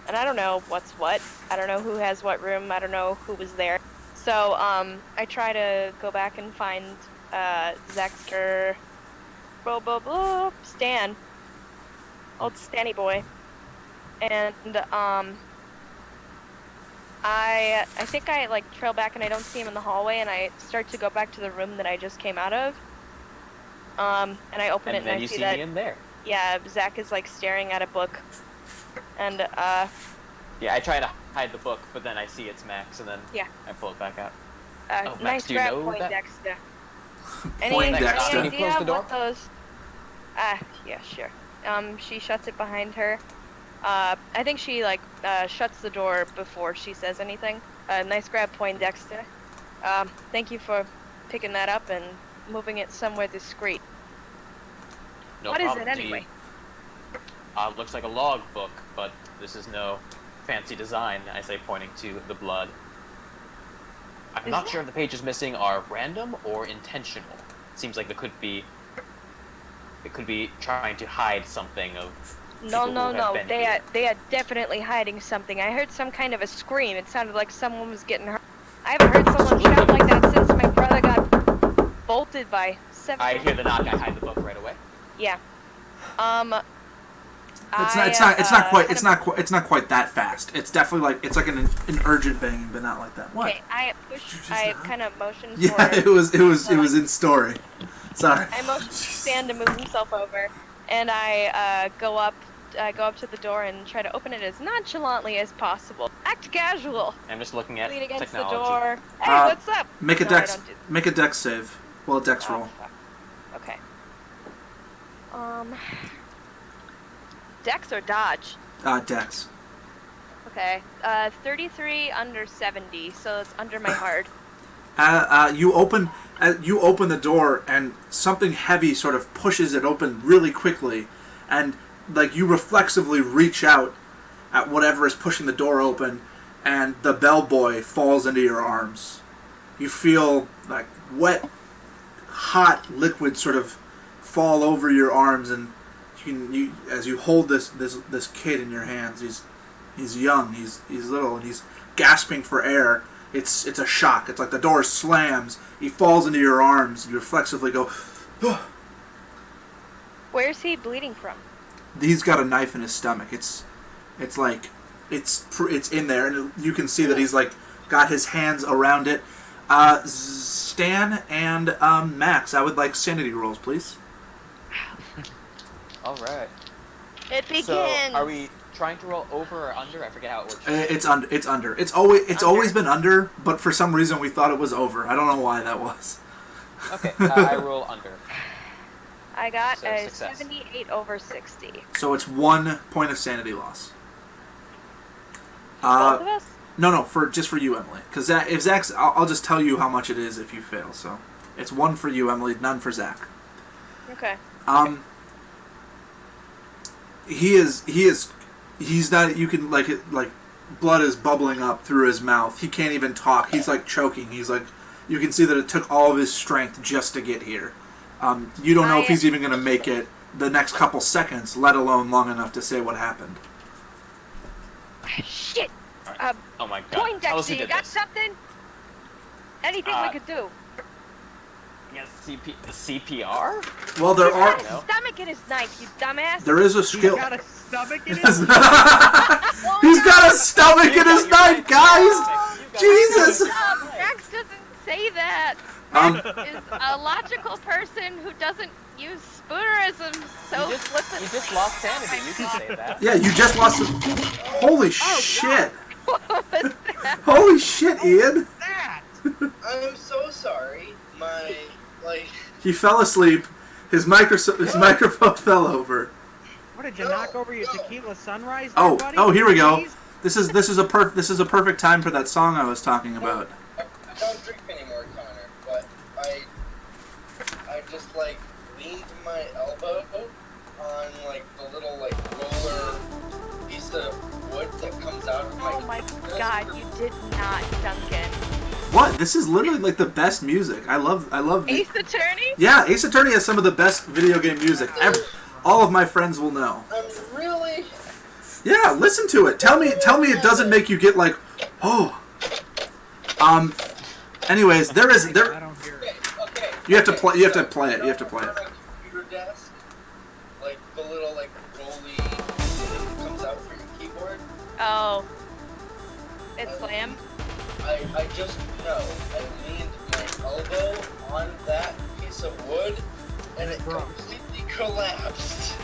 and I don't know what's what. I don't know who has what room. I don't know who was there. So, I try to go back and find, Zak's Stan. Old Stanny boy. And, I think I, trail back and I don't see him in the hallway, and I start to go back to the room that I just came out of. And I open it and I see that... me in there. Yeah, Zak is, staring at a book. And, Yeah, I try to hide the book, but then I see it's Max, and then I pull it back out. Max, nice do you grab Poindexter. Any idea what those... yeah, sure. She shuts it behind her. I think she, shuts the door before she says anything. Nice grab, Poindexter. Thank you for picking that up and moving it somewhere discreet. No what problem. Is it, anyway? Looks like a log book, but this is no fancy design, I say, pointing to the blood. I'm not sure if the pages missing are random or intentional. Seems like it could be trying to hide something of... No. They are definitely hiding something. I heard some kind of a scream. It sounded like someone was getting hurt. I haven't heard someone shout like that since my brother got bolted by 7. I hear the knock. I hide the book right away. Yeah. It's not quite that fast. It's definitely it's like an urgent banging, but not like that. What? Okay, I kind of motioned for... Yeah, it was in story. Sorry. I motioned for Stan to move himself over, and I go up to the door and try to open it as nonchalantly as possible. Act casual. I'm just looking at lean against technology. the door. Hey, what's up? Make a dex save. Well, a dex roll. Fuck. Okay. Dex or dodge? Dex. Okay. 33 under 70, so it's under my heart. You open the door, and something heavy sort of pushes it open really quickly, and you reflexively reach out at whatever is pushing the door open, and the bellboy falls into your arms. You feel wet, hot liquid sort of fall over your arms, and you as you hold this kid in your hands. He's young, he's little, and he's gasping for air. It's a shock. It's like the door slams. He falls into your arms. You reflexively go. Where's he bleeding from? He's got a knife in his stomach. It's in there, and you can see that he's got his hands around it. Stan and Max, I would like sanity rolls, please. All right. It begins. So, are we trying to roll over or under? I forget how it works. It's under. It's under. It's always been under, but for some reason we thought it was over. I don't know why that was. Okay, I roll under. I got a success. 78 over 60. So it's 1 point of sanity loss. Both of us? No, just for you, Emily. Because if Zach's, I'll just tell you how much it is if you fail. So it's 1 for you, Emily, none for Zach. Okay. He's not. You can blood is bubbling up through his mouth. He can't even talk. He's choking. He's you can see that it took all of his strength just to get here. You don't know if he's even going to make it the next couple seconds, let alone long enough to say what happened. Shit! Oh my god. Poindexter, you got something? Anything we could do? Yes, CPR? Well, there He's are... got a stomach in his knife, you dumbass! There is a skill... He's got a stomach in his He's got a stomach in his knife, guys! Jesus! Max doesn't say that! Is a logical person who doesn't use spoonerisms so flippant. You just lost sanity. You can say that. Yeah, you just lost. Holy shit! What was that? Holy shit, Ian! I'm so sorry. He fell asleep. His microphone fell over. What did you knock over your tequila sunrise? Oh, buddy? oh, here we go. Jeez. This is a perfect time for that song I was talking about. I don't drink anymore, Connor, but I just leaned my elbow on the little roller piece of wood that comes out of my. Oh my god, you did not, Duncan. What? This is literally the best music. I love. Ace Attorney? Yeah, Ace Attorney has some of the best video game music. All of my friends will know. Really? Yeah, listen to it. Tell me it doesn't make you get oh. Anyways, there. I don't hear it. Okay. You have to play it. You have to play it. My computer desk, the little rolly that comes out for your keyboard. Oh. It's slam? I just know. I leaned my elbow on that piece of wood, and it completely collapsed.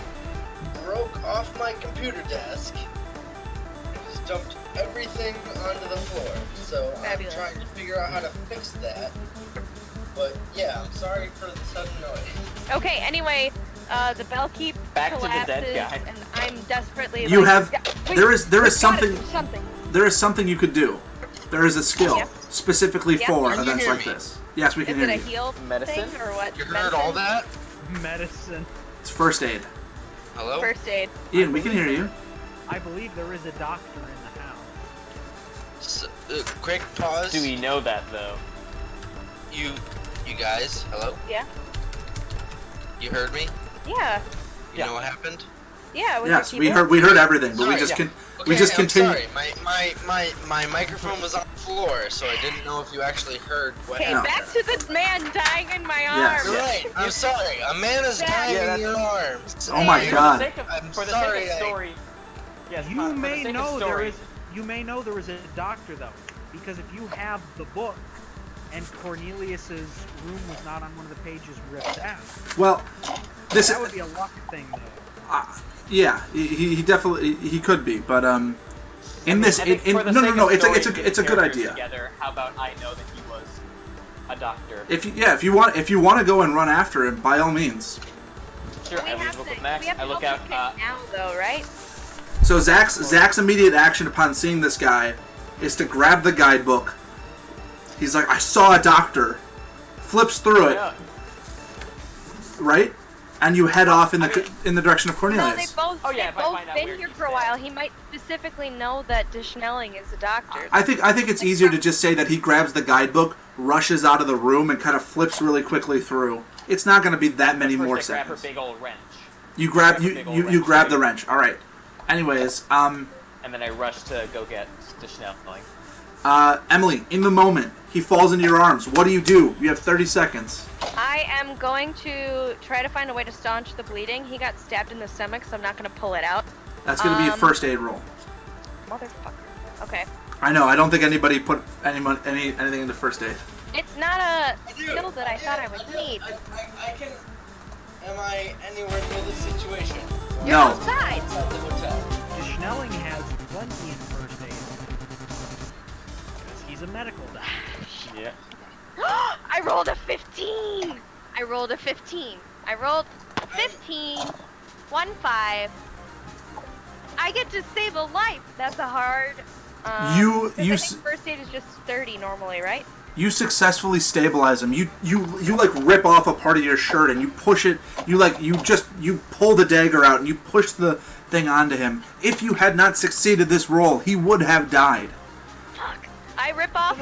Broke off my computer desk, and just dumped everything onto the floor. So Fabulous. I'm trying to figure out how to fix that. But yeah, I'm sorry for the sudden noise. Okay, anyway, the bell keep Back to the collapses, dead guy. and I'm desperately You have. Wait, There is gotta something. do something. There is something you could do. There is a skill Yep. specifically Yep. for Can you events hear like me? this. Yes, we Is can it hear a you. heal Medicine? thing or what? You heard Medicine? all that? Medicine. It's first aid. Hello? First aid. Ian, we can hear you. I believe there is a doctor in the house. Quick pause. Do we know that though? You guys, hello? Yeah? You heard me? Yeah. You know what happened? Yeah, with Yes, your we keyboard. heard everything, but Sorry, we just yeah. can. Okay, We just I'm continue. sorry. My microphone was on the floor, so I didn't know if you actually heard what Okay, No. happened. back to the man dying in my Yes. arms. You're right. I'm sorry. A man is dying Yeah, in your arms. Oh my Yeah. God. I'm For the sorry, sake of story. Yes, You for the may sake of know there story, is. You may know there is a doctor though, because if you have the book, and Cornelius's room was not on one of the pages ripped out, Well, this that would be a luck thing though. yeah, he definitely he could be, but in this I think for the no, sake no, of it's story, a putting good characters idea. Together, how about I know that he was a doctor? If you want to go and run after him, by all means. Sure, We I leave have the book to, with Max. we have I to look help out. this kid now though, right? So Zach's immediate action upon seeing this guy is to grab the guidebook. He's like, I saw a doctor. Flips through it, Yeah. right? And you head off in I mean- the direction of No, Cornelius. they both, Oh, yeah, if I they've find both out been where here he's for a while. at. He might specifically know that Deschnelling is a doctor. I think it's easier to just say that he grabs the guidebook, rushes out of the room, and kind of flips really quickly through. It's not going to be that many First more I grab her seconds. big old wrench, You grab grab a big old you wrench, grab the right? wrench. All right. Anyways, and then I rush to go get the Schnelling. Emily, in the moment, he falls into your arms. What do? You have 30 seconds. I am going to try to find a way to staunch the bleeding. He got stabbed in the stomach, so I'm not going to pull it out. That's going to be a first aid roll. Motherfucker. Okay. I know. I don't think anybody put anything into first aid. It's not a skill that I thought I would need. I can. Am I anywhere near this situation? You're No. outside. Outside the hotel. Schnelling has plenty in first aid. Because he's a medical doctor. Yeah. I rolled a 15. I rolled a 15. 1-5. I get to save a life. That's a hard. I think first aid is just 30 normally, right? You successfully stabilize him. You like rip off a part of your shirt and you push it. You pull the dagger out and you push the thing onto him. If you had not succeeded this roll, he would have died. Fuck. I rip off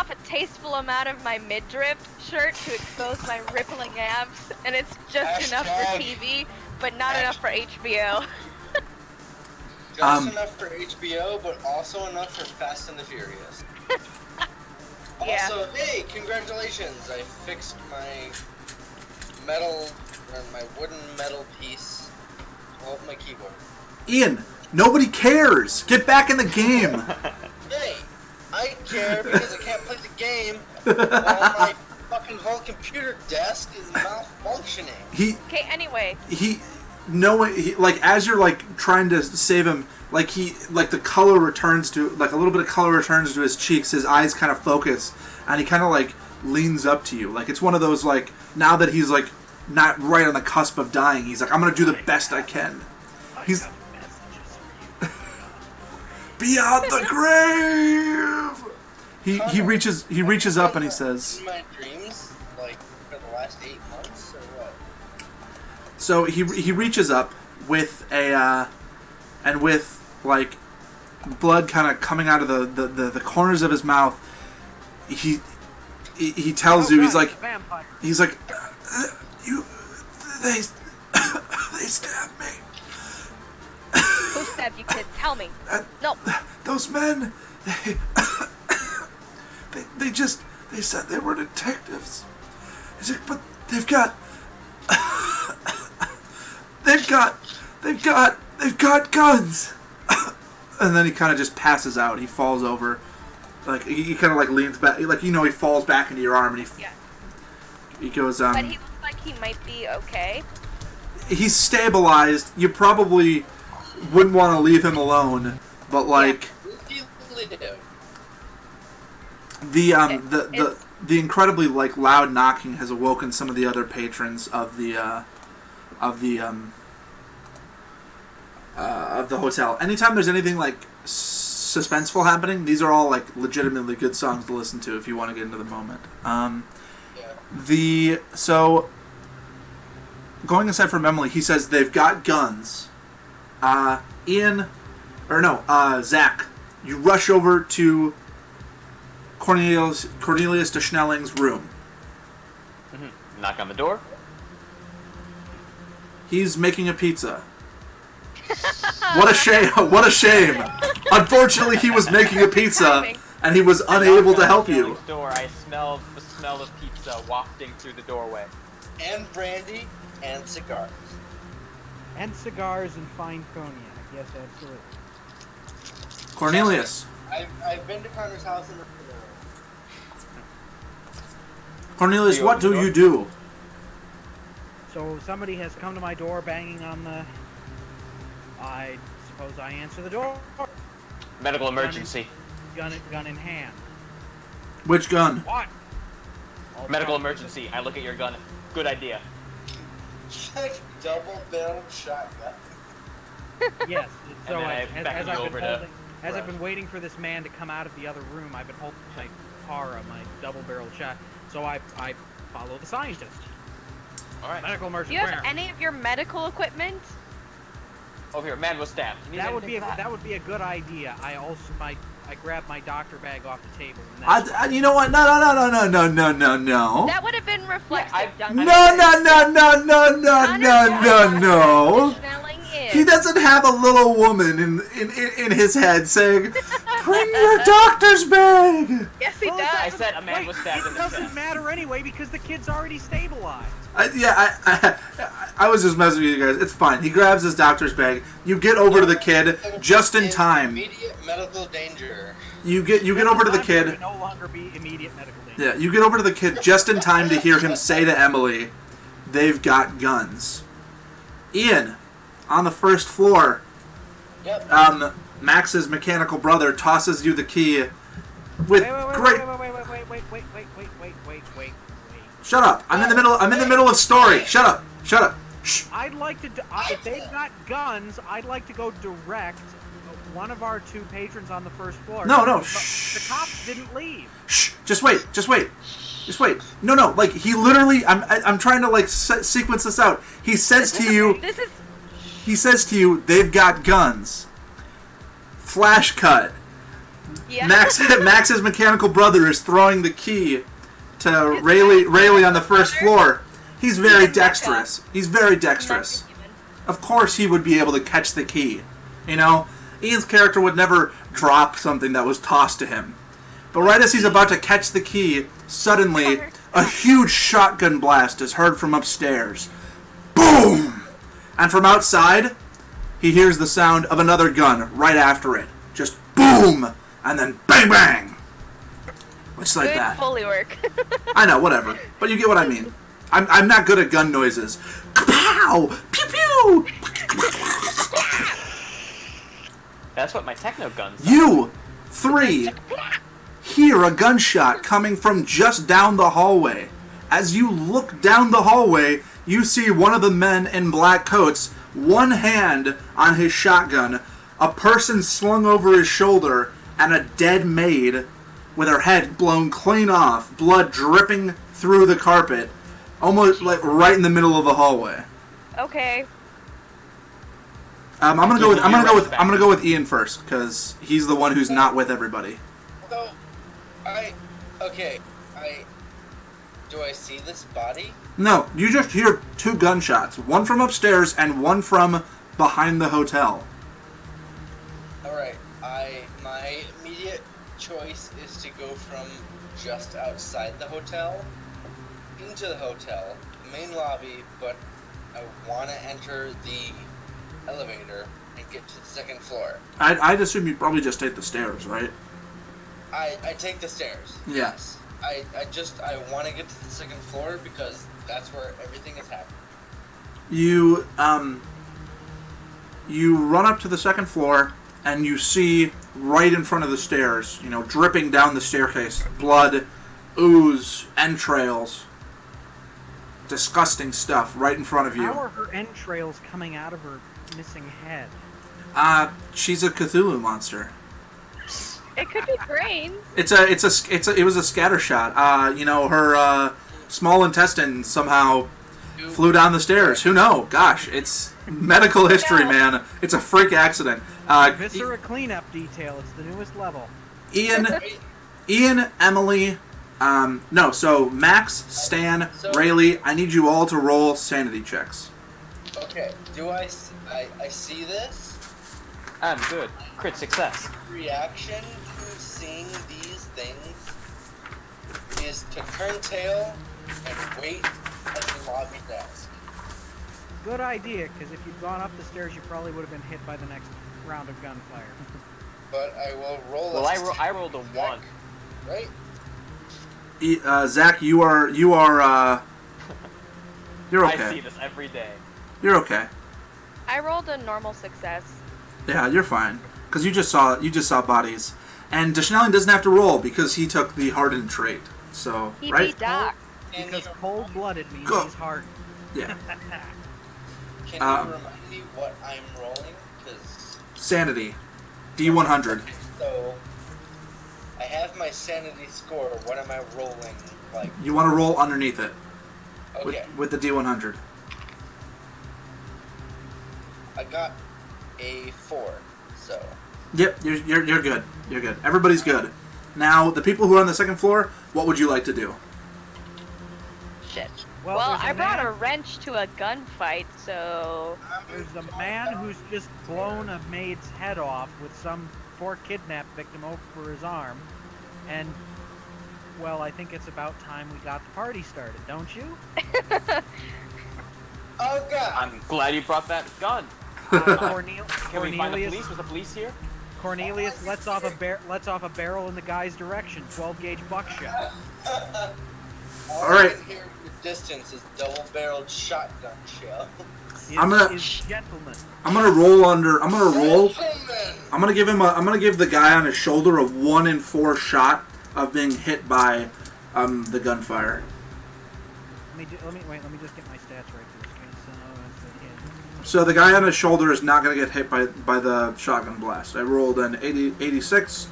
a tasteful amount of my midriff shirt to expose my rippling abs, and it's just enough for TV, but not enough for HBO. Just enough for HBO, but also enough for Fast and the Furious. Yeah. Also, hey, congratulations! I fixed my wooden metal piece to hold my keyboard. Ian, nobody cares. Get back in the game. Hey, I care because I can't play the game While my fucking whole computer desk is malfunctioning. Okay, anyway. Like, as you're, like, trying to save him, like, the color returns to, like, a little bit of color returns to his cheeks, his eyes kind of focus, and he kind of, like, leans up to you. Like, it's one of those, like, now that he's, like, not right on the cusp of dying, he's like, I'm gonna do the best I can. He's... Beyond the grave! He reaches up and he says... In my dreams, like, for the last 8 months, or what? So he reaches up with a, and with, like, blood kind of coming out of the corners of his mouth, he tells you, he's like, they stabbed me. Who stabbed you, kid? Tell me. No. Those men, they said they were detectives. He's like, but they've got guns. And then he kind of just passes out. He falls over. Like, he kind of, like, leans back. Like, he falls back into your arm and he goes, But he looks like he might be okay. He's stabilized. You probably wouldn't want to leave him alone, but, like, the incredibly, like, loud knocking has awoken some of the other patrons of the hotel. Anytime there's anything, like, suspenseful happening, these are all, like, legitimately good songs to listen to if you want to get into the moment. So, going aside from Emily, he says they've got guns. Zach, you rush over to Cornelius de Schnelling's room. Mm-hmm. Knock on the door. He's making a pizza. What a shame! What a shame! Unfortunately, he was making a pizza, and he was unable to help you. Door. I smell the smell of pizza wafting through the doorway. And brandy, and cigars. And cigars and fine cognac. Yes, absolutely. Cornelius. I've been to Connor's house in the... Cornelius, what do you do? So somebody has come to my door banging on the... I suppose I answer the door. Medical emergency. Gun in hand. Which gun? What? Medical emergency. I look at your gun. Good idea. Like double-barreled shotgun. Yes. So I've been waiting for this man to come out of the other room, I've been holding my Para, my double-barreled shot. So I follow the scientist. All right. Medical emergency. Do you have any of your medical equipment? Over here, man was stabbed. That would be a good idea. I grabbed my doctor bag off the table. You know what? No. That would have been reflexive, Duncan. No. He doesn't have a little woman in his head saying, "Bring your doctor's bag." Yes, he does. I said a man was stabbed in the chest. It doesn't matter anyway because the kid's already stabilized. I was just messing with you guys. It's fine. He grabs his doctor's bag. You get over to the kid just in time. Immediate medical danger. You get over to the kid. Would no longer be immediate medical danger. Yeah, you get over to the kid just in time to hear him say to Emily, "They've got guns." Ian, on the first floor. Yep. Max's mechanical brother tosses you the key with great. Wait. Shut up! I'm in the middle of story. Shut up! Shh. I'd like to. If they've got guns, I'd like to go direct one of our two patrons on the first floor. No. The cops didn't leave. Shh. Just wait. No. Like, he literally. I'm trying to, like, sequence this out. He says to you. He says to you, "They've got guns." Flash cut. Yeah. Max's mechanical brother is throwing the key to Rayleigh on the first floor. He's very dexterous. Of course he would be able to catch the key. You know? Ian's character would never drop something that was tossed to him. But right as he's about to catch the key, suddenly, a huge shotgun blast is heard from upstairs. Boom! And from outside, he hears the sound of another gun right after it. Just boom! And then bang bang! Just like Good that. Foley work. I know, whatever. But you get what I mean. I'm not good at gun noises. Kapow! Pew pew! That's what my techno guns are. You 3 hear a gunshot coming from just down the hallway. As you look down the hallway, you see one of the men in black coats, one hand on his shotgun, a person slung over his shoulder, and a dead maid with her head blown clean off, blood dripping through the carpet, almost like right in the middle of the hallway. Okay. I'm gonna go with Ian first because he's the one who's not with everybody. So, do I see this body? No, you just hear 2 gunshots, one from upstairs and one from behind the hotel. Alright, my immediate choice is to go from just outside the hotel into the hotel, main lobby, but I want to enter the elevator and get to the 2nd floor. I'd assume you'd probably just take the stairs, right? I take the stairs. Yeah. Yes. I want to get to the 2nd floor because that's where everything is happening. You run up to the 2nd floor and you see right in front of the stairs, dripping down the staircase, blood, ooze, entrails, disgusting stuff right in front of you. How are her entrails coming out of her missing head? She's a Cthulhu monster. It could be brains. It was a scatter shot. Her small intestine somehow flew down the stairs. Who knows? Gosh, it's medical history, man. It's a freak accident. Viscera cleanup detail. It's the newest level. Ian, Emily, so Max, Stan, Rayleigh, I need you all to roll sanity checks. Okay, do I see this? I'm good. Crit success. Reaction to seeing these things is to turn tail and wait at the lobby desk. Good idea, because if you'd gone up the stairs, you probably would have been hit by the next round of gunfire. But I will roll. Well, I rolled a 1. Right. Zach, you're okay. I see this every day. You're okay. I rolled a normal success. Yeah, you're fine. Because you just saw bodies. And Deschanelian doesn't have to roll because he took the hardened trait. So, He right? beat Doc. Because cold-blooded means Go. he's hardened. Yeah. Can you remind me what I'm rolling? Because Sanity. D100. so I have my sanity score. What am I rolling like? You want to roll underneath it. Okay. With the D100. I got a 4. So. Yep, you're good. You're good. Everybody's good. Now, the people who are on the 2nd floor, what would you like to do? Shit. Well, I brought a wrench to a gunfight, so... There's a man who's just blown a maid's head off with some poor kidnapped victim over his arm. And, well, I think it's about time we got the party started, don't you? Oh God! I'm glad you brought that gun. Can we find the police? Was the police here? Cornelius lets off a barrel in the guy's direction. 12-gauge buckshot. All right. I hear in the distance is double-barreled shotgun shell. I'm gonna give the guy on his shoulder a 1 in 4 shot of being hit by the gunfire. Let me just get my stats right for this case. So the guy on his shoulder is not going to get hit by the shotgun blast. I rolled an 86,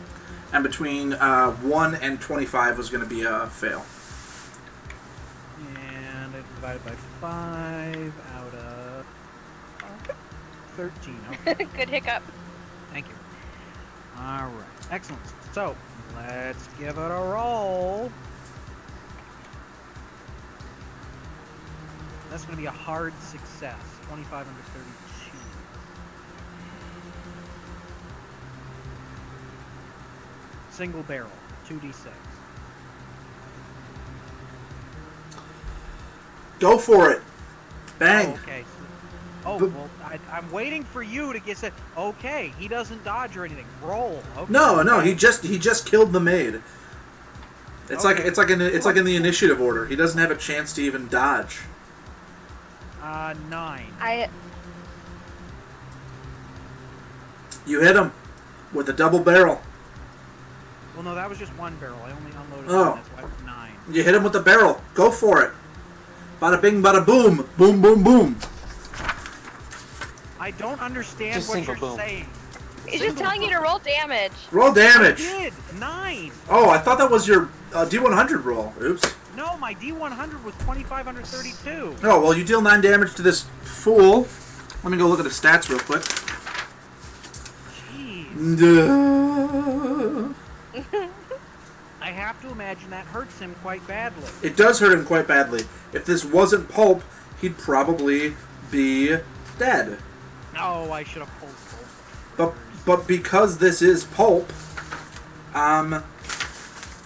and between 1 and 25 was going to be a fail. And I divided by 5 out of 13. Okay. Good hiccup. Thank you. All right. Excellent. So, let's give it a roll. That's going to be a hard success. 25 under 32. Single barrel. 2d6. Go for it. Bang. Oh, okay. I'm waiting for you to get said. Okay, he doesn't dodge or anything. Roll. Okay. No, he just killed the maid. It's like in the initiative order. He doesn't have a chance to even dodge. 9. You hit him with a double barrel. Well, no, that was just one barrel. I only unloaded Oh. one. That's why it was 9. You hit him with the barrel. Go for it. Bada bing, bada boom. Boom, boom, boom. I don't understand Just what single you're boom. saying. He's just telling you to roll damage. Roll damage. I did. 9. Oh, I thought that was your D100 roll. Oops. No, my D100 was 2,532. Oh, well, you deal 9 damage to this fool. Let me go look at the stats real quick. Jeez. Duh. I have to imagine that hurts him quite badly. It does hurt him quite badly. If this wasn't Pulp, he'd probably be dead. No, I should have pulled Pulp. But because this is Pulp,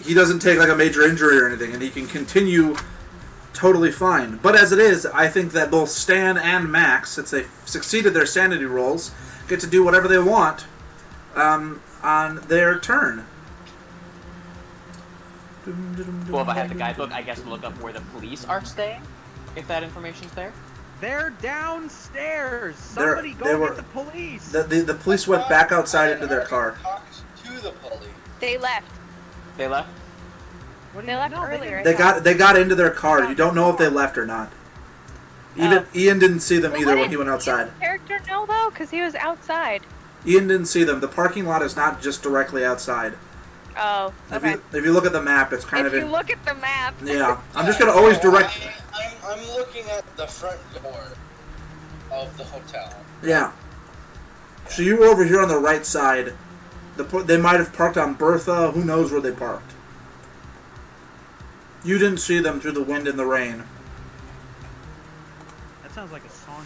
he doesn't take like a major injury or anything, and he can continue totally fine. But as it is, I think that both Stan and Max, since they succeeded their sanity rolls, get to do whatever they want on their turn. Well, if I had the guidebook, I guess look up where the police are staying, if that information's there. They're downstairs. Somebody go get the police. The police went back outside into their car. Talked to the police. They left. They left? What do They you left know? earlier. They got into their car. You don't know if they left or not. Even Ian didn't see them either when he went outside. Character know though, because he was outside. Ian didn't see them. The parking lot is not just directly outside. Oh, okay. If you look at the map, it's kind If of you look at the map. Yeah, I'm just gonna always direct. I'm looking at the front door of the hotel. Yeah. So you were over here on the right side. They might have parked on Bertha. Who knows where they parked? You didn't see them through the wind and the rain. That sounds like a song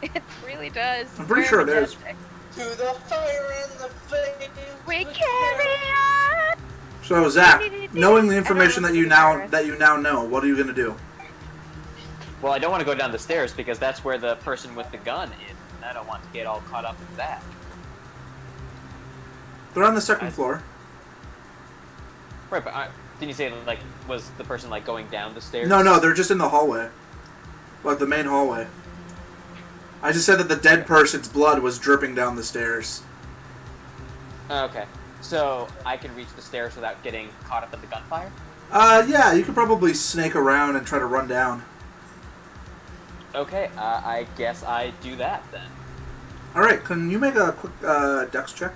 lyric. It really does. I'm pretty sure it is. To the fire and the flame. We carry on. So Zach, knowing the information that you now know, what are you gonna do? Well, I don't want to go down the stairs because that's where the person with the gun is. And I don't want to get all caught up in that. They're on the second floor. Right, but didn't you say, like, was the person, like, going down the stairs? No, they're just in the hallway. Like the main hallway. I just said that the dead person's blood was dripping down the stairs. Okay. So, I can reach the stairs without getting caught up in the gunfire? Yeah, you could probably snake around and try to run down. Okay, I guess I do that, then. Alright, can you make a quick dex check?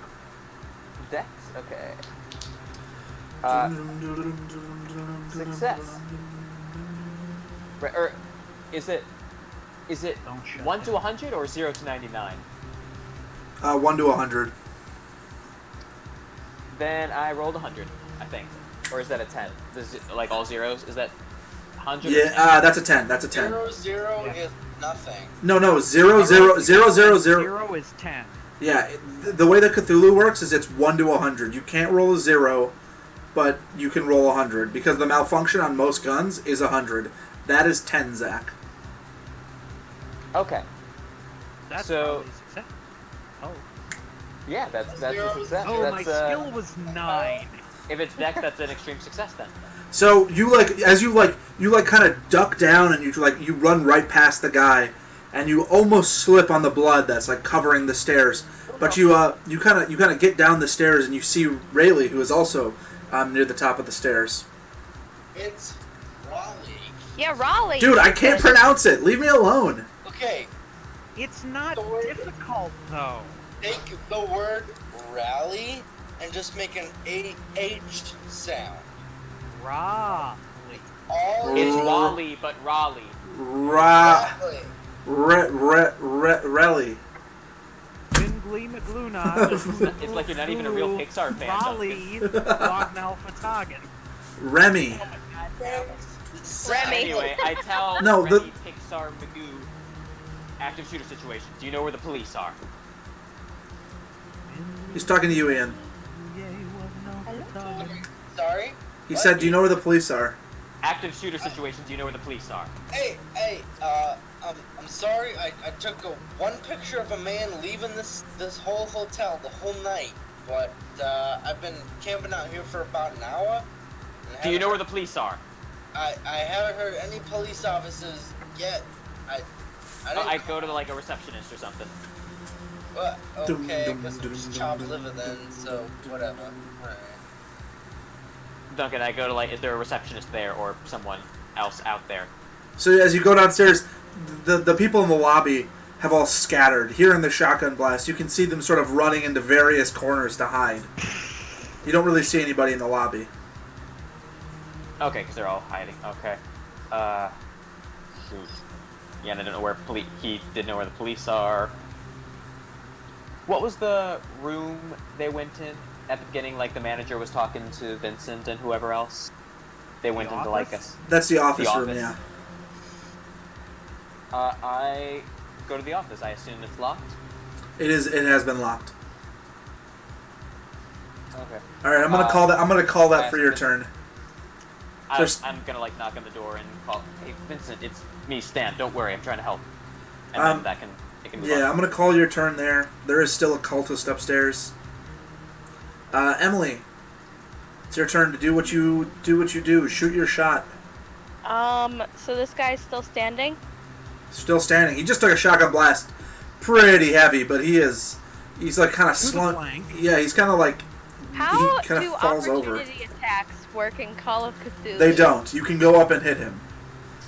Dex? Okay. Success. Right, or is it Don't shut 1 to down. 100 or 0 to 99? 1 to 100. Then I rolled 100, I think. Or is that a 10? Like all zeros? Is that 100? Yeah, that's a 10. That's a 10. 0 Yeah. is nothing. No, 0, 0, 0, 0, 0. 0 is 10. Yeah, the way that Cthulhu works is it's 1 to 100. You can't roll a 0, but you can roll 100 because the malfunction on most guns is 100. That is 10, Zach. Okay. That's So- probably a success. Oh. Yeah, that's a success. Oh, that's, my skill was 9. If it's Dex, that's an extreme success then. So you kind of duck down and you run right past the guy, and you almost slip on the blood that's like covering the stairs. But you kind of get down the stairs and you see Rayleigh, who is also near the top of the stairs. It's Raleigh. Yeah, Raleigh. Dude, I can't pronounce it. Leave me alone. Okay, It's not The word- difficult, though. take the word rally and just make an AH sound. Raleigh. All It's Wally, but Raleigh. Exactly. Rayleigh. Wingly McLuna. It's like you're not even a real Pixar fan. Raleigh. Lognalfatagan. Remy. Remy. Anyway, I tell No, the- Remy, Pixar, Magoo, active shooter situation. Do you know where the police are? He's talking to you, Ian. Sorry? He What? said, "Do you know where the police are?" Active shooter situation. Do you know where the police are? Hey, I'm sorry. I took one picture of a man leaving this whole hotel the whole night, but I've been camping out here for about an hour. Do you know where the police are? I haven't heard any police officers yet. I go to like a receptionist or something. Well, okay, because it's chopped liver then, so whatever. Alright. Duncan, I go to like, is there a receptionist there or someone else out there? So as you go downstairs, the people in the lobby have all scattered. Hearing the shotgun blast, you can see them sort of running into various corners to hide. You don't really see anybody in the lobby. Okay, because they're all hiding. Okay. Shoot. Yeah, and I don't know where he didn't know where the police are. What was the room they went in at the beginning? Like the manager was talking to Vincent and whoever else. They went into like a. That's the office room, yeah. I go to the office. I assume it's locked. It is. It has been locked. Okay. All right, I'm gonna call that. I'm gonna call that for your turn. I'm gonna like knock on the door and call. Hey, Vincent, it's me, Stan. Don't worry, I'm trying to help. And then it can move on. I'm gonna call your turn there. There is still a cultist upstairs. Emily, it's your turn to do what you do. Shoot your shot. So this guy's still standing? Still standing. He just took a shotgun blast. Pretty heavy, but he's like kind of slung. Yeah, he's kind of like. How he kind do of falls over. opportunity attacks work in Call of Cthulhu? They don't. You can go up and hit him.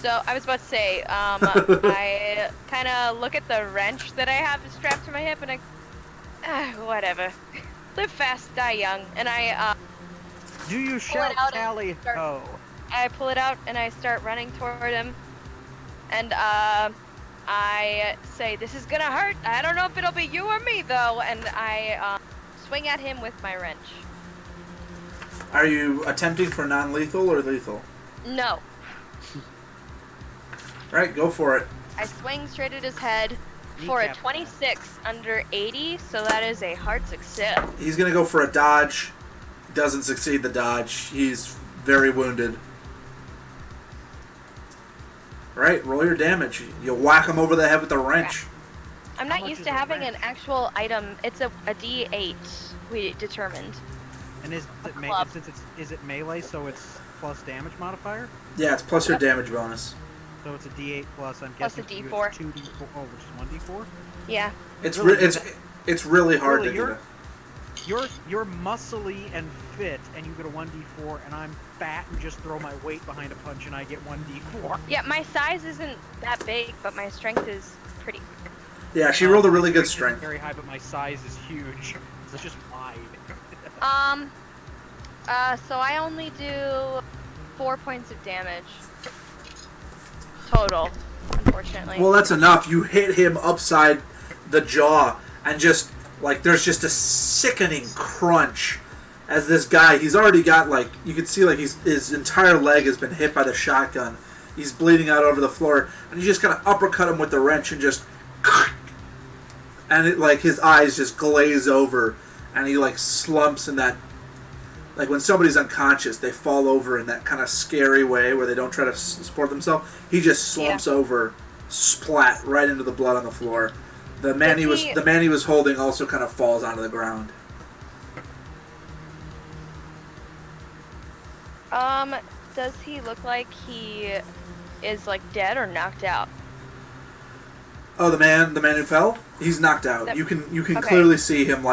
So, I was about to say, I kind of look at the wrench that I have strapped to my hip and whatever. Live fast, die young. And I, Do you shout tally ho? I pull it out and I start running toward him. And, I say, this is gonna hurt. I don't know if it'll be you or me, though. And I, swing at him with my wrench. Are you attempting for non-lethal or lethal? No. Right, go for it. I swing straight at his head for a 26 under 80, so that is a hard success. He's going to go for a dodge. Doesn't succeed the dodge. He's very wounded. Right, roll your damage. You whack him over the head with a wrench. I'm not used to having an actual item. It's a D8, we determined. And is it melee, so it's plus damage modifier? Yeah, it's plus your damage bonus. So it's a D8 plus, I'm plus guessing, a D4. 2D4, which is 1D4? Yeah. It's really hard to do. You're muscly and fit, and you get a 1D4, and I'm fat and just throw my weight behind a punch, and I get 1D4. Yeah, my size isn't that big, but my strength is pretty. Yeah, she rolled a really good strength. Very high, but my size is huge. It's just wide. So I only do 4 points of damage total, unfortunately. Well, that's enough. You hit him upside the jaw, and just like there's just a sickening crunch as this guy. He's already got like you can see like his entire leg has been hit by the shotgun. He's bleeding out over the floor, and you just kind of uppercut him with the wrench and just. And it like his eyes just glaze over, and he like slumps in that, like when somebody's unconscious, they fall over in that kind of scary way where they don't try to support themselves. He just slumps over, splat right into the blood on the floor. The man he was holding also kind of falls onto the ground. Does he look like he is like dead or knocked out? Oh, the man who fell? He's knocked out. You can clearly see him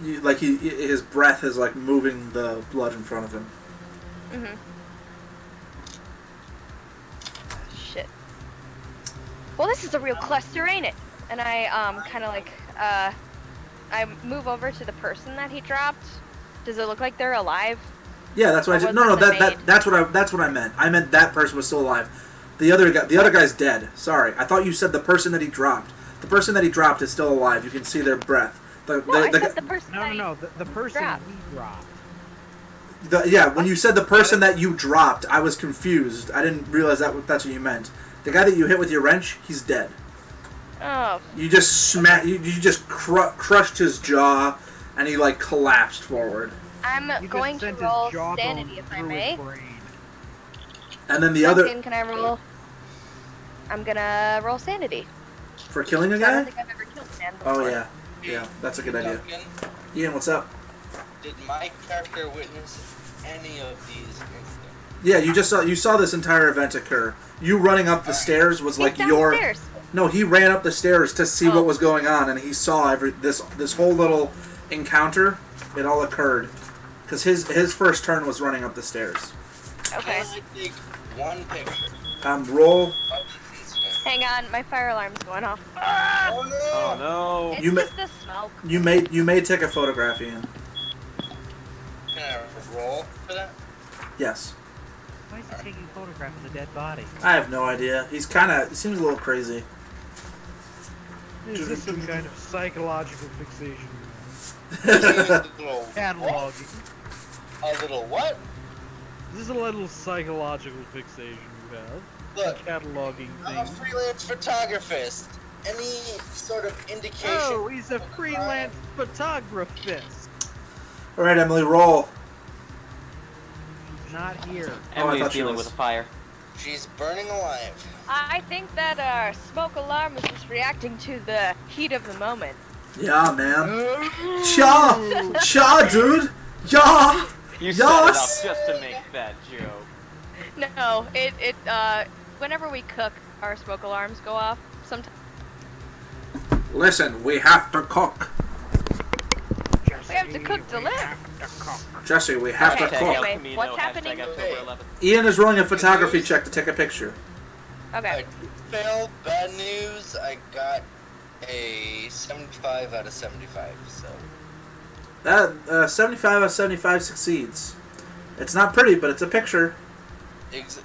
his breath is like moving the blood in front of him. Mhm. Shit. Well, this is a real cluster, ain't it? And I kind of like I move over to the person that he dropped. Does it look like they're alive? Yeah, that's what I did. No, that's what I meant. I meant that person was still alive. The other guy's dead. Sorry, I thought you said the person that he dropped. The person that he dropped is still alive. You can see their breath. I said the person. No. The person we dropped. When you said the person that you dropped, I was confused. I didn't realize that's what you meant. The guy that you hit with your wrench, he's dead. Oh. You just crushed his jaw, and he like collapsed forward. I'm going to roll sanity if I may. And then the other. Can I roll? I'm gonna roll sanity. For killing a guy? I don't think I've ever killed a man before. Yeah, that's a good idea. Duncan, Ian, what's up? did my character witness any of these incidents. Yeah, you saw this entire event occur. You running up the stairs was like your. No, he ran up the stairs to see what was going on, and he saw this whole little encounter. It all occurred because his first turn was running up the stairs. Okay. I take one picture. Roll. Hang on, my fire alarm's going off. Oh no! Oh no! It's just the smoke. You may take a photograph, Ian. Can I roll for that? Yes. Why is he taking a photograph of the dead body? I have no idea. He seems a little crazy. Is this some kind of psychological fixation? Cataloging. A little what? This is a little psychological fixation you have. Look, Cataloging I'm a things. freelance photographist. Any sort of indication? Oh, he's a freelance photographist. All right, Emily, roll. He's not here. Emily's thought she dealing was. with a fire. She's burning alive. I think that our smoke alarm was just reacting to the heat of the moment. Yeah, man. Cha, dude. Yeah. You set it up Yes. just to make that joke. No, whenever we cook, our smoke alarms go off. Sometimes Listen, we have to cook. we have to cook to live. Jesse, we have to Okay, cook. anyway, Camino, what's happening? October 11th. Ian is rolling a photography check to take a picture. Okay. I failed. Bad news. I got a 75 out of 75. So That 75 out of 75 succeeds. It's not pretty, but it's a picture. it's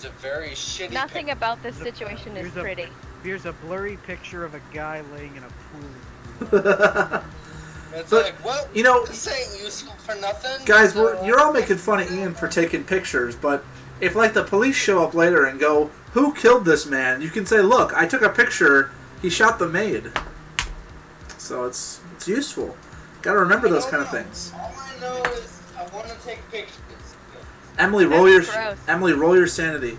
a very shitty. Nothing about this situation is pretty. Here's a blurry picture of a guy laying in a pool. It's But, like, well, you know, this ain't useful for nothing. guys, so, you're all making fun of Ian for taking pictures, but if like the police show up later and go, "Who killed this man?" you can say, "Look, I took a picture. He shot the maid." So it's useful. Got to remember those kind of things. All I know is I want to take pictures. Emily, roll your sanity.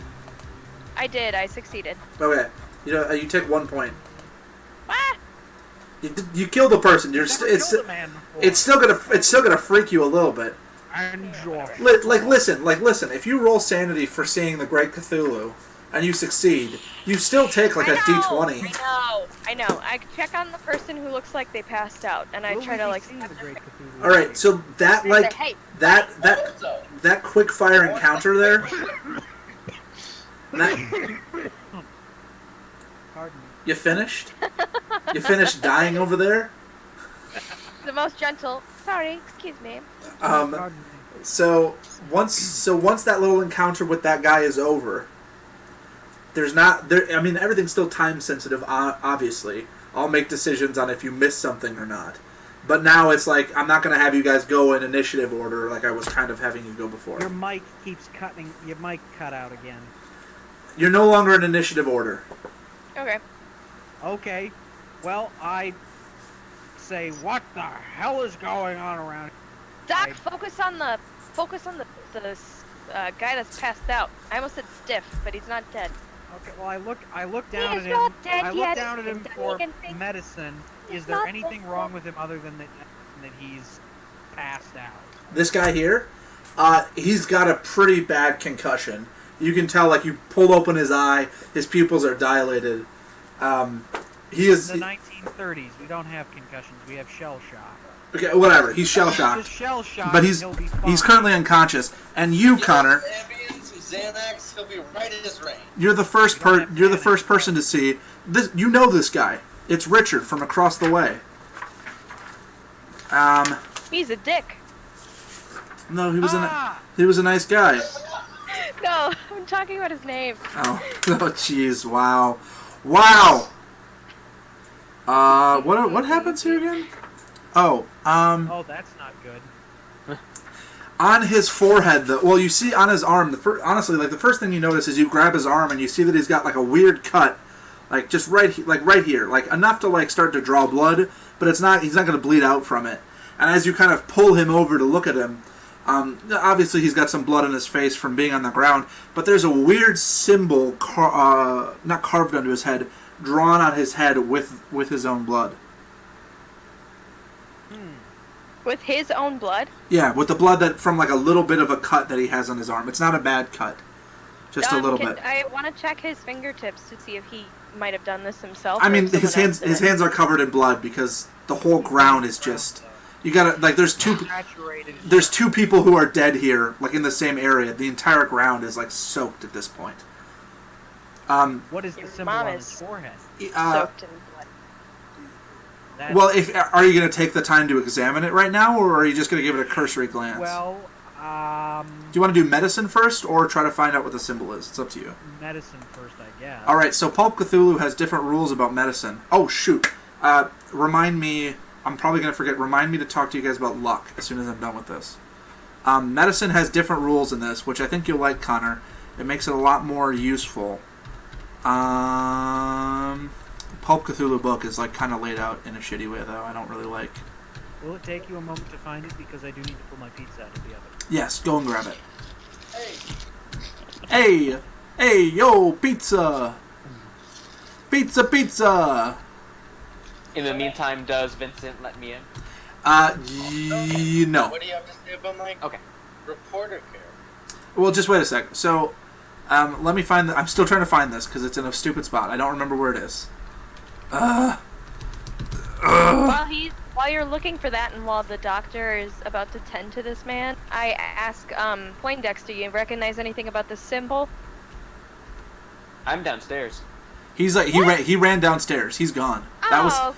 I did. I succeeded. Okay, you take 1 point. Ah! You killed the person. Never killed a man before. It's still gonna freak you a little bit. Enjoy. Listen. If you roll sanity for seeing the Great Cthulhu and you succeed, you still take like a D20. I know. I check on the person who looks like they passed out, and I try to like. see the Great Cthulhu. All right, so that like that quick fire encounter there. That, Pardon me. you finished? You finished dying over there? The most gentle. Sorry, excuse me. Pardon me. So once that little encounter with that guy is over, there's not there. I mean, everything's still time sensitive. Obviously, I'll make decisions on if you miss something or not. But now it's like I'm not gonna have you guys go in initiative order like I was kind of having you go before. Your mic keeps cutting. Your mic cut out again. You're no longer in initiative order. Okay. Okay. Well, I say, what the hell is going on around Doc, I- focus on the guy that's passed out. I almost said stiff, but he's not dead. Okay, well, I look down is at him. not dead I look yet. down at him He's for dying and medicine. He's Is there not anything dead. wrong with him other than that he's passed out? This guy here, he's got a pretty bad concussion. You can tell, like, you pulled open his eye, his pupils are dilated. He is... In the 1930s, we don't have concussions. We have shell shock. Okay, whatever. He's shell-shocked. Just shell shock. But he'll be fine. he's currently unconscious. And you, Connor, Ambien, some Xanax, he'll be right as rain. you're the first person to see this. You know this guy. It's Richard from across the way. He's a dick. No, he was he was a nice guy. No, I'm talking about his name. Oh, jeez, wow. What happens here again? Oh, Oh, that's not good. on his forehead, well, you see on his arm, honestly, like, the first thing you notice is you grab his arm and you see that he's got, like, a weird cut, like, just right here, like, enough to, like, start to draw blood, but he's not going to bleed out from it. And as you kind of pull him over to look at him, obviously he's got some blood on his face from being on the ground, but there's a weird symbol, not carved onto his head, drawn on his head with his own blood. With his own blood? Yeah, with the blood that from like a little bit of a cut that he has on his arm. It's not a bad cut. Just a little bit. I want to check his fingertips to see if he might have done this himself. I mean, his hands are covered in blood because the whole ground is just. You gotta like. There's two people who are dead here, like in the same area. The entire ground is like soaked at this point. What is the symbol on his forehead? Soaked in blood. Well, are you gonna take the time to examine it right now, or are you just gonna give it a cursory glance? Well, do you want to do medicine first, or try to find out what the symbol is? It's up to you. Medicine first, I guess. All right. So Pulp Cthulhu has different rules about medicine. Oh shoot! Remind me. I'm probably gonna forget. Remind me to talk to you guys about luck as soon as I'm done with this. Medicine has different rules in this, which I think you'll like, Connor. It makes it a lot more useful. Pulp Cthulhu book is like kind of laid out in a shitty way, though. I don't really like. Will it take you a moment to find it because I do need to pull my pizza out of the oven? Yes, go and grab it. Hey, yo, pizza, pizza. In the meantime, does Vincent let me in? No. What do you have to say about my reporter care? Well, just wait a sec. So, let me find. I'm still trying to find this because it's in a stupid spot. I don't remember where it is. While you're looking for that, and while the doctor is about to tend to this man, I ask Poindexter, do you recognize anything about the symbol? I'm downstairs. He's like he ran downstairs. He's gone. God.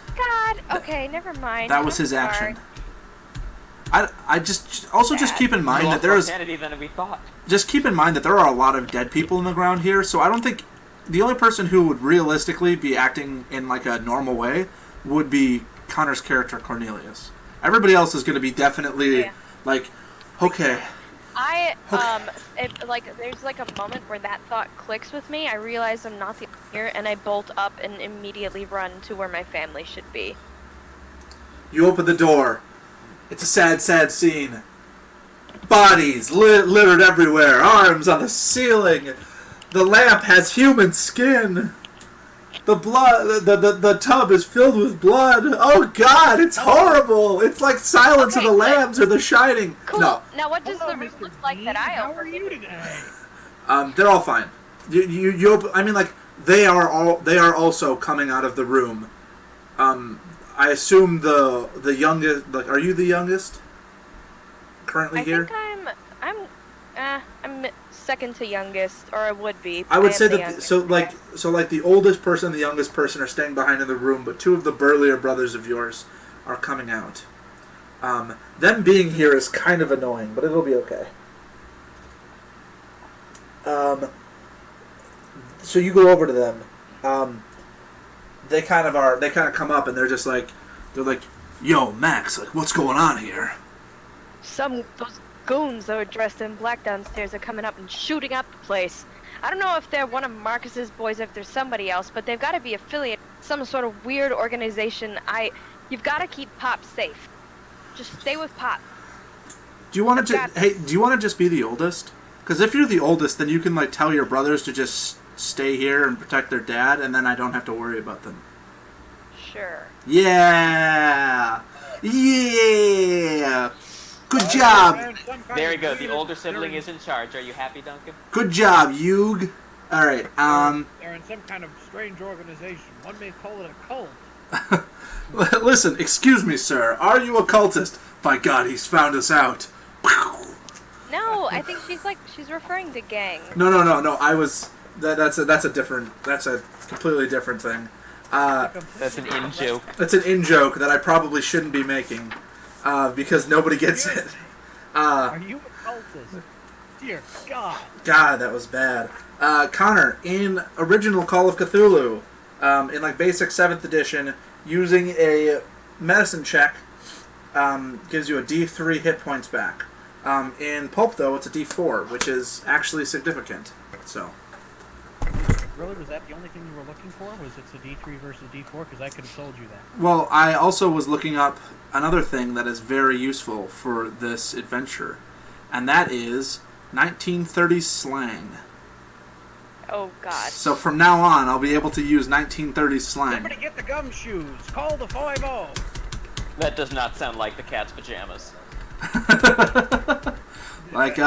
Okay, never mind. That was his action. I just keep in mind that there's than we thought. Just keep in mind that there are a lot of dead people in the ground here. So I don't think the only person who would realistically be acting in like a normal way would be Connor's character Cornelius. Everybody else is going to be definitely like, okay. There's like a moment where that thought clicks with me. I realize I'm not the here, and I bolt up and immediately run to where my family should be. You open the door. It's a sad, sad scene. Bodies littered everywhere. Arms on the ceiling. The lamp has human skin. The blood, the tub is filled with blood. Oh God, it's horrible. It's like Silence of the Lambs or The Shining. Cool. No. Now what does the room look like that I How are you today? They're all fine. You open, I mean, like they are also coming out of the room. I assume the youngest. Like, are you the youngest? Currently here. I think I'm second to youngest, or I would be. I would say that so the oldest person and the youngest person are staying behind in the room, but two of the burlier brothers of yours are coming out. Them being here is kind of annoying, but it'll be okay. So you go over to them. They kind of come up and they're like, yo, Max, like, what's going on here? Those goons that were dressed in black downstairs are coming up and shooting up the place. I don't know if they're one of Marcus's boys or if they're somebody else, but they've got to be affiliated with some sort of weird organization. You've got to keep Pop safe. Just stay with Pop. Do you want to just be the oldest? Because if you're the oldest, then you can like tell your brothers to just stay here and protect their dad, and then I don't have to worry about them. Sure. Yeah. Good job. Very good. The older sibling is in charge. Are you happy, Duncan? Good job, Hugh. All right. They're in some kind of strange organization. One may call it a cult. Listen, excuse me, sir. Are you a cultist? By God, he's found us out. No, I think she's referring to gang. No. I was. That's a completely different thing. That's an in joke. That's an in joke that I probably shouldn't be making, because nobody gets it. Are you a cultist? Dear God. God, that was bad. Connor, in original Call of Cthulhu, in like basic 7th edition, using a medicine check gives you a D3 hit points back. In Pulp, though, it's a D4, which is actually significant. So. Really? Was that the only thing you were looking for? Was it's a D3 versus D4? Because I could have told you that. Well, I also was looking up another thing that is very useful for this adventure, and that is 1930s slang. Oh, God. So from now on, I'll be able to use 1930s slang. Somebody get the gumshoes! Call the 5-0! That does not sound like the cat's pajamas. Like,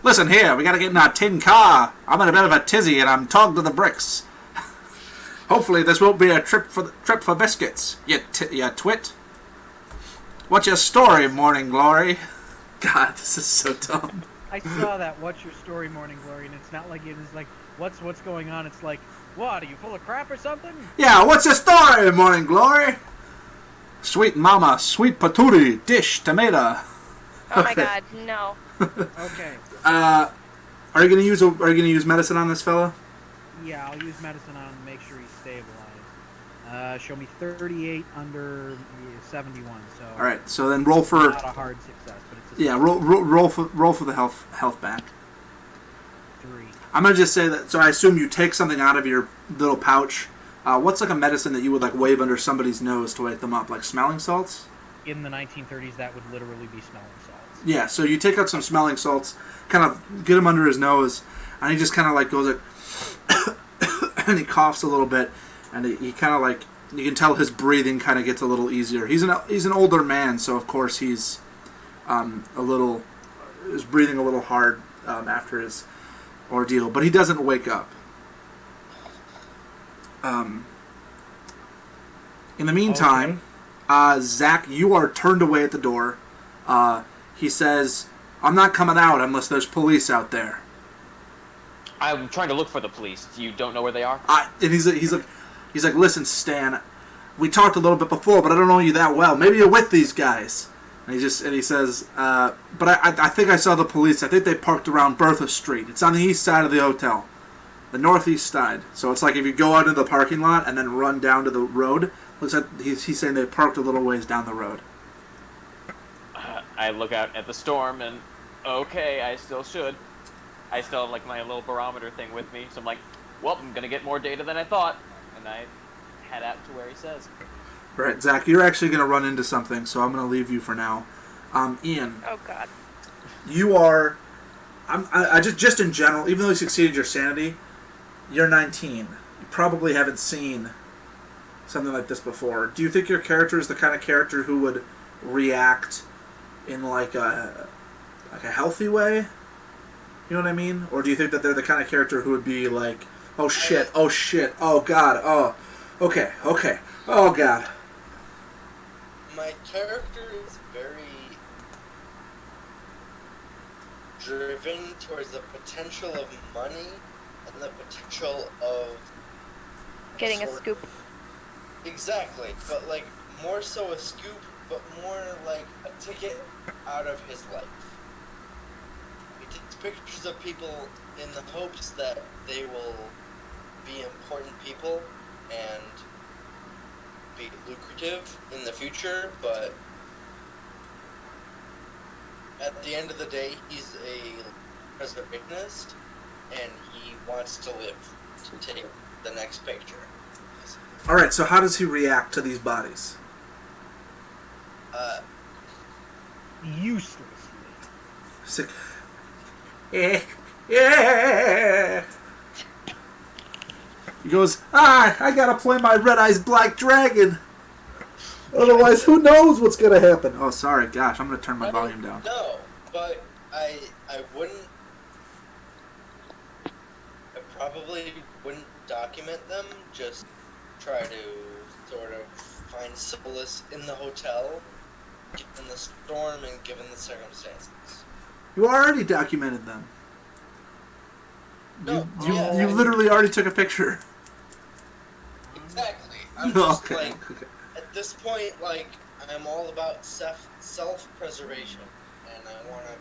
listen here, we gotta get in our tin car. I'm in a bit of a tizzy and I'm togged to the bricks. Hopefully this won't be a trip for biscuits, you twit. What's your story, Morning Glory? God, this is so dumb. I saw that. What's your story, Morning Glory? And it's not like it is like, what's going on? It's like, what? Are you full of crap or something? Yeah, what's your story, Morning Glory? Sweet mama, sweet patootie, dish, tomato. Oh my god, no. Okay. Are you gonna use medicine on this fella? Yeah, I'll use medicine on him to make sure he's stabilized. Show me 38 under 71. So. All right. So then roll for. Not a hard success, but it's. Roll for the health back. 3. I'm gonna just say that. So I assume you take something out of your little pouch. What's like a medicine that you would like wave under somebody's nose to wake them up, like smelling salts? In the 1930s, that would literally be smelling salts. Yeah. So you take out some smelling salts, kind of get him under his nose, and he just kind of like goes like. And he coughs a little bit, and he kind of like you can tell his breathing kind of gets a little easier. He's an older man, so of course he's is breathing a little hard after his ordeal, but he doesn't wake up. In the meantime, Zach, you are turned away at the door. He says, "I'm not coming out unless there's police out there." I'm trying to look for the police. You don't know where they are? And he's like, "Listen, Stan, we talked a little bit before, but I don't know you that well. Maybe you're with these guys." And he says, "But I think I saw the police. I think they parked around Bertha Street. It's on the east side of the hotel, the northeast side. So it's like if you go out into the parking lot and then run down to the road. Looks like he's saying they parked a little ways down the road." I look out at the storm and okay, I still should. I still have like my little barometer thing with me, so I'm like, well, I'm gonna get more data than I thought, and I head out to where he says. Right, Zach, you're actually gonna run into something, so I'm gonna leave you for now. Ian. Oh God. You are. I just in general, even though you succeeded your sanity, you're 19. You probably haven't seen something like this before. Do you think your character is the kind of character who would react in like a healthy way? You know what I mean? Or do you think that they're the kind of character who would be like, oh shit, oh god, oh, okay, oh god. My character is very driven towards the potential of money and the potential of getting a scoop. Exactly, but like more so a scoop, but more like a ticket out of his life. He takes pictures of people in the hopes that they will be important people and be lucrative in the future, but at the end of the day, he's a preservationist, and he wants to live to take the next picture. Alright, so how does he react to these bodies? Uselessly. Sick. Yeah. He goes, I gotta play my Red Eyes Black Dragon. Otherwise, who knows what's gonna happen? Oh, sorry, gosh, I'm gonna turn my volume down. No, but I probably wouldn't document them, just try to sort of find solace in the hotel, given the storm and given the circumstances. You already documented them. No, you literally already took a picture. Exactly. I'm just okay. At this point, like, I'm all about self-preservation, and I want to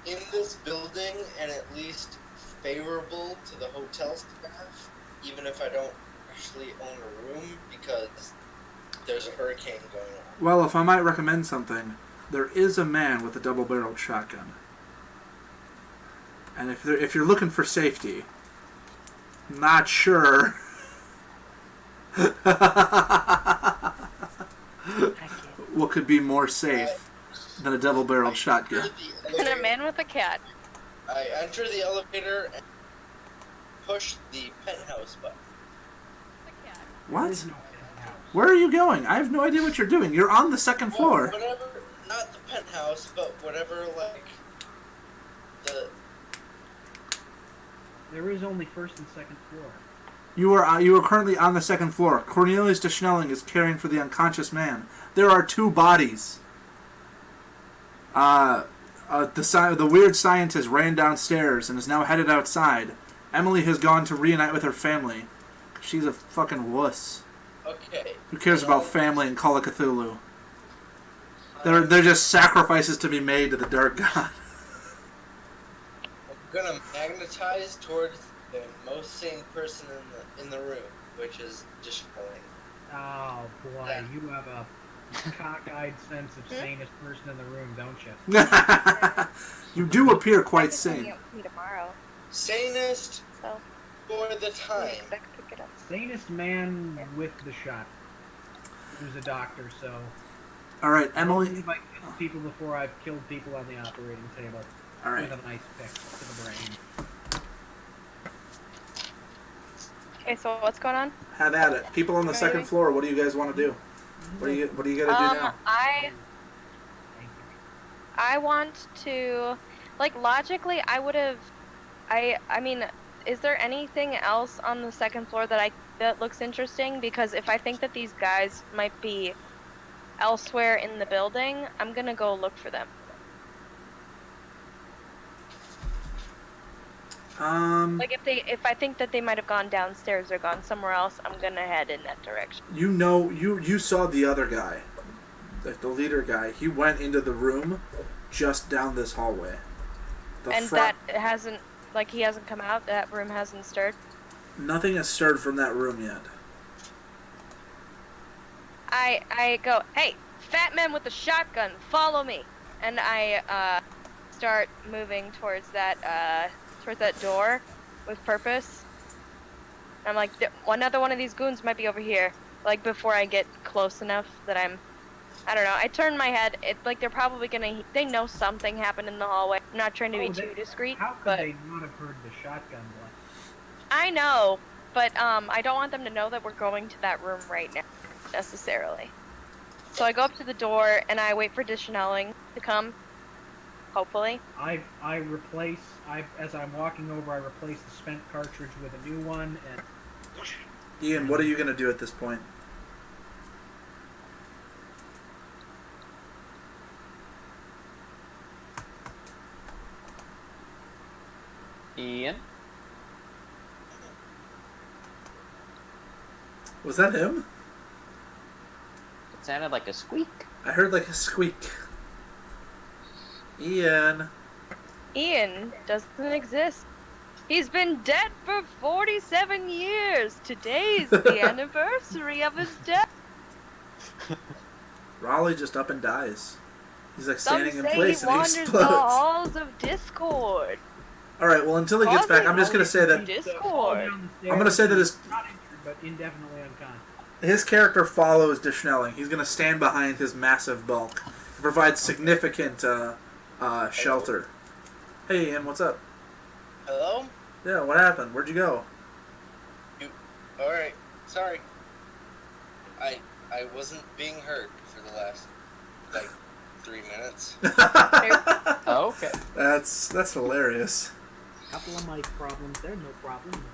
be in this building and at least favorable to the hotel staff, even if I don't actually own a room, because there's a hurricane going on. Well, if I might recommend something, there is a man with a double-barreled shotgun. And if you're looking for safety, not sure. What could be more safe than a double-barreled shotgun? And a man with a cat. I enter the elevator and push the penthouse button. What? Where are you going? I have no idea what you're doing. You're on the second floor. Whatever, not the penthouse, but whatever, like, the... There is only first and second floor. You are currently on the second floor. Cornelius de Schnelling is caring for the unconscious man. There are 2 bodies. The weird scientist ran downstairs and is now headed outside. Emily has gone to reunite with her family. She's a fucking wuss. Okay. Who cares about family and Call of Cthulhu? They're just sacrifices to be made to the dark god. I'm gonna magnetize towards the most sane person in the room, which is just Elaine. Oh boy, Yeah. you have a cockeyed sense of sanest person in the room, don't you? You do appear quite sane. Me tomorrow, Sanest so for the I time. expect to pick it up. Sanest man with the shot. Who's a doctor, so... All right, I Emily. believe I killed people before I've killed people on the operating table. All right. With a nice pick to the brain. Okay, so what's going on? Have at it. People on the second floor. What do you guys want to do? What do you gonna do now? I want to, like, logically, I would have, I mean, is there anything else on the second floor that looks interesting? Because if I think that these guys might be elsewhere in the building, I'm gonna go look for them. Like, if I think that they might have gone downstairs or gone somewhere else, I'm gonna head in that direction. You know, you saw the other guy, the leader guy. He went into the room just down this hallway. That hasn't, like, he hasn't come out. That room hasn't stirred. Nothing has stirred from that room yet. I go, hey, fat man with the shotgun, follow me, and I start moving towards that door with purpose. I'm like, another one of these goons might be over here. Like, before I get close enough that I don't know. I turn my head. It's like they're probably they know something happened in the hallway. I'm not trying to be too discreet. How could they not have heard the shotgun blast? I know, but I don't want them to know that we're going to that room right now, necessarily. So I go up to the door and I wait for Dishnelling to come. Hopefully. As I'm walking over, I replace the spent cartridge with a new one, and... Ian, what are you going to do at this point? Ian? Was that him? It sounded like a squeak. I heard like a squeak. Ian. Ian doesn't exist. He's been dead for 47 years. Today's the anniversary of his death. Raleigh just up and dies. He's like Some standing in say place he and he wanders explodes. the halls of discord. Alright, well, until he gets back, I'm just going to say that Discord. I'm going to say that Not injured, but indefinitely unconscious. his character follows Dishnelling. He's going to stand behind his massive bulk and provide significant shelter. Hey, Ian, what's up? Hello? Yeah, what happened? Where'd you go? Alright, sorry. I wasn't being heard for the last, 3 minutes. Oh, okay. That's hilarious. Couple of mic problems there, no problem.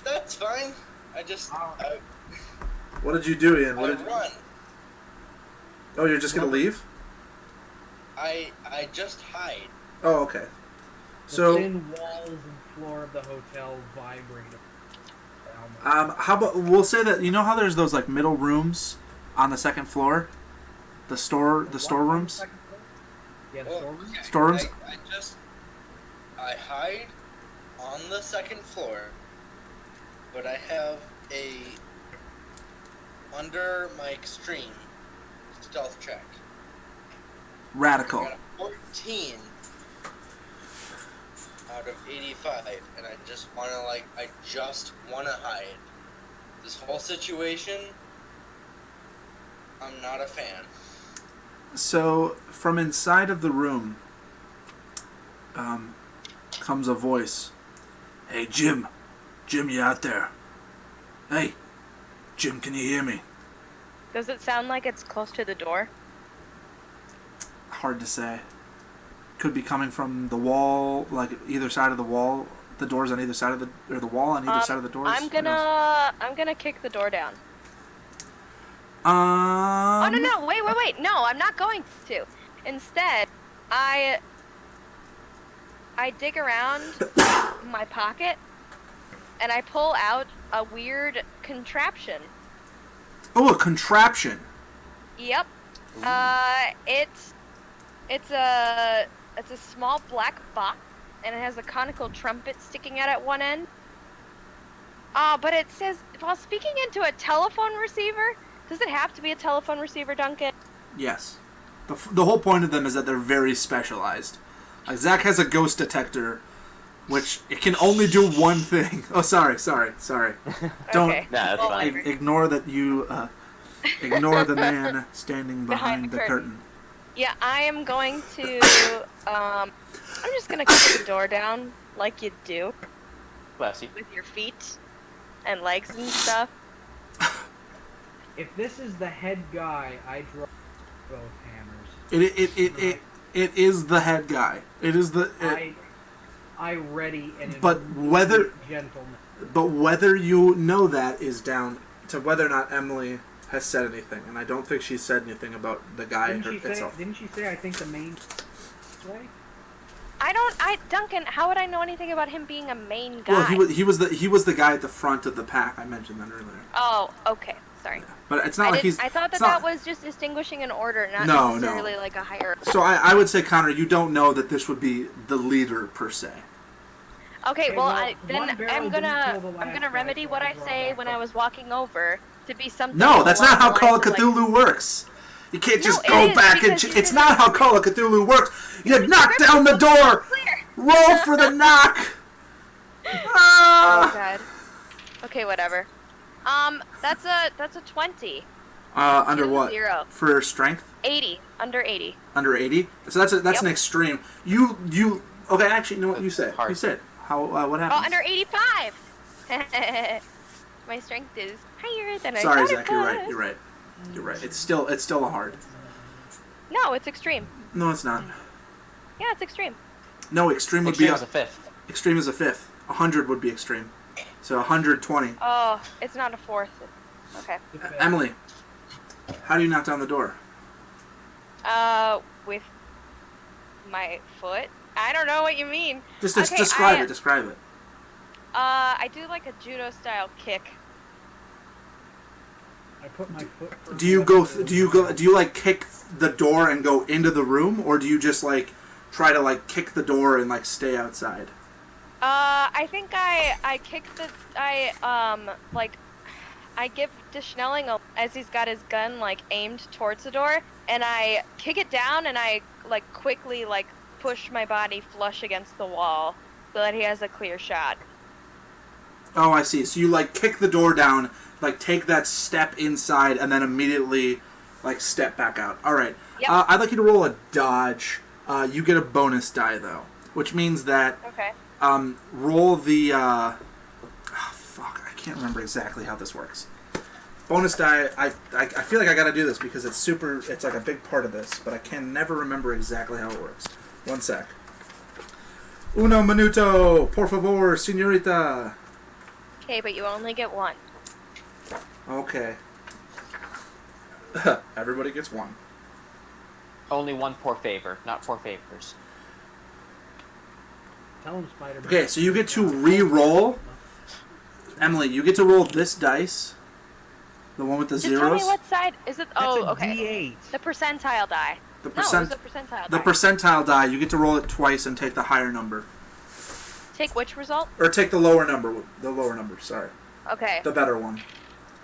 That's fine. I just... What did you do, Ian? What I did run. Oh, you're just going to leave? I just hide. Oh, okay. The So, thin walls and floor of the hotel vibrate. how about we'll say that you know how there's those like middle rooms on the second floor, the storerooms. Yeah, the Well, storerooms. okay. Storms? I hide on the second floor, but I have under my extreme stealth check. Radical. I got a 14 out of 85, and I just want to hide. This whole situation, I'm not a fan. So, from inside of the room, comes a voice. Hey, Jim. Jim, you out there? Hey, Jim, can you hear me? Does it sound like it's close to the door? Hard to say. Could be coming from the wall, like either side of the wall. The doors on either side of the wall on either side of the doors. I'm gonna kick the door down. Oh no! Wait! No, I'm not going to. Instead, I dig around my pocket and I pull out a weird contraption. Oh, a contraption. Yep. It's a small black box, and it has a conical trumpet sticking out at one end. But it says, while speaking into a telephone receiver. Does it have to be a telephone receiver, Duncan? Yes. The whole point of them is that they're very specialized. Like, Zach has a ghost detector, which it can only do one thing. Oh, sorry. Don't Okay. Nah, that's fine. ignore that you ignore the man standing behind the curtain. Yeah, I am going to. I'm just gonna kick the door down like you do. Bless you. With your feet and legs and stuff. If this is the head guy, I draw both hammers. It is the head guy. It is the. I ready and. But whether. Gentleman. But whether you know that is down to whether or not Emily has said anything, and I don't think she said anything about the guy itself. Didn't she say? I think the main way. Duncan, how would I know anything about him being a main guy? Well, he was the guy at the front of the pack. I mentioned that earlier. Oh, okay. Sorry. Yeah. But it's not like he's. I thought that was just distinguishing an order, not necessarily like a hierarchy. So I would say, Connor, you don't know that this would be the leader per se. Okay, well, I'm gonna remedy what I say when I was walking over to be something. No, that's not how Call of Cthulhu works. You can't just go back and. It's not how Call of Cthulhu works. You knock down the door. Roll for the knock. Oh God. Okay, whatever. That's a 20. Under what? 0. For strength? 80. Under 80. Under 80? So that's an extreme. You okay? Actually, you know what you said? You said how? What happened? Oh, under 85. My strength is higher than I Sorry, thought Zach. it was. You're right. It's still a hard. No, it's extreme. No, it's not. Yeah, it's extreme. No, extreme would Extreme be is a fifth. Extreme is a fifth. 100 would be extreme. So 120. Oh, it's not a fourth. Okay. Emily, how do you knock down the door? With my foot. I don't know what you mean. Just describe it. Describe it. I do like a judo style kick. I put my foot. Do you like kick the door and go into the room, or do you just like try to like kick the door and like stay outside? I think I kick I give Deschnelling as he's got his gun like aimed towards the door, and I kick it down and I like quickly like push my body flush against the wall so that he has a clear shot. Oh, I see. So you like kick the door down, like take that step inside, and then immediately like step back out. All right. Yep. I'd like you to roll a dodge. You get a bonus die though, which means that Okay. roll the. Fuck! I can't remember exactly how this works. Bonus die. I feel like I got to do this because it's super. It's like a big part of this, but I can never remember exactly how it works. One sec. Uno minuto, por favor, señorita. Okay, but you only get one. Okay. Everybody gets one. Only one poor favor, not four favors. Tell him, Spider-Man. Okay, so you get to re-roll. Emily, you get to roll this dice. The one with the Just zeros. tell me what side is it? That's Oh, a okay. D8. The percentile die. The No, percent. it was the percentile The die. percentile die. You get to roll it twice and take the higher number, Take which result? or take the lower number. The lower number. Sorry, Okay. the better one.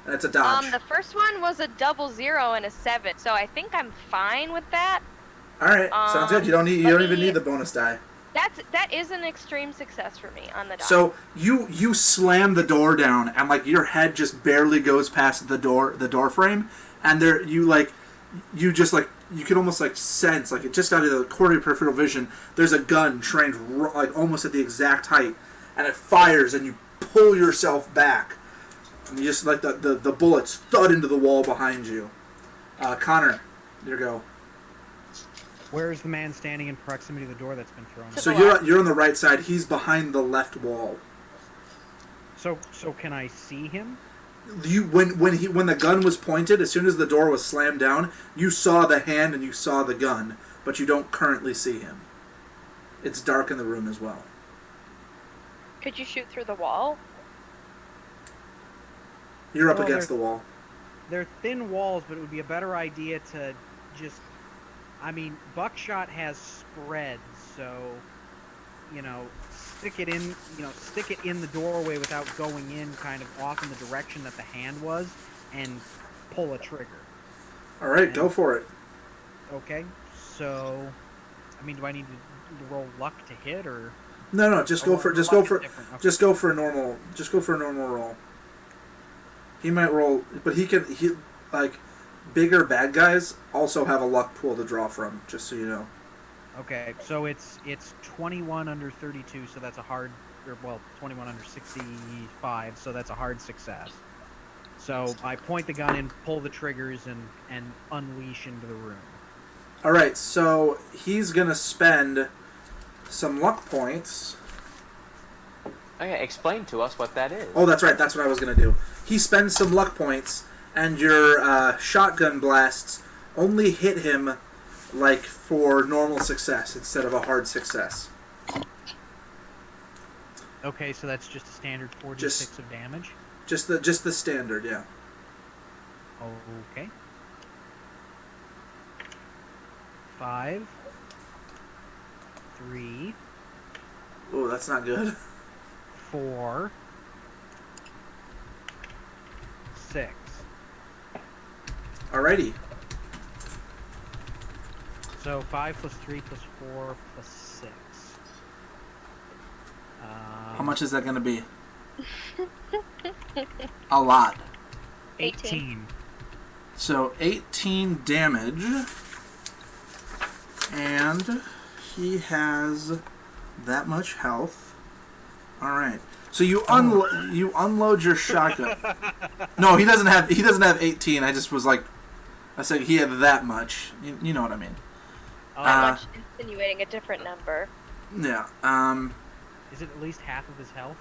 And it's a dodge. The first one was a 0 and a 7, so I think I'm fine with that. All right, sounds good. You don't even need the bonus die. That is an extreme success for me on the die. So you slam the door down, and like your head just barely goes past the door frame, and you can almost like sense like just out of the corner of your peripheral vision, there's a gun trained like almost at the exact height, and it fires, and you pull yourself back, And you just, like, the bullets thud into the wall behind you. Connor, your go. Where is the man standing in proximity to the door that's been thrown? So you're on the right side. He's behind the left wall. So can I see him? When the gun was pointed, as soon as the door was slammed down, you saw the hand and you saw the gun, but you don't currently see him. It's dark in the room as well. Could you shoot through the wall? You're up against the wall. They're thin walls, but it would be a better idea to just... I mean, buckshot has spread, so, stick it in the doorway without going in kind of off in the direction that the hand was, and pull a trigger. All right, go for it. Okay, so, I mean, do I need to roll luck to hit, or? No, just go for a normal roll. He might roll, but bigger bad guys also have a luck pool to draw from, just so you know. Okay, so it's 21 under 32, so that's a hard, 21 under 65, so that's a hard success. So I point the gun and pull the triggers and unleash into the room. All right, so he's gonna spend some luck points. Okay, explain to us what that is. Oh, that's right. That's what I was gonna do. He spends some luck points, and your shotgun blasts only hit him for normal success instead of a hard success. Okay, so that's just a standard 4d6 of damage? Just the standard, yeah. Okay. 5, 3. Oh, that's not good. 4, 6. Alrighty. So 5 plus 3 plus 4 plus 6. How much is that going to be? A lot. 18. So 18 damage. And he has that much health. Alright. So you unload your shotgun. No, he doesn't have 18. I just was I said he had that much. You know what I mean. That much, insinuating a different number. Yeah. Is it at least half of his health?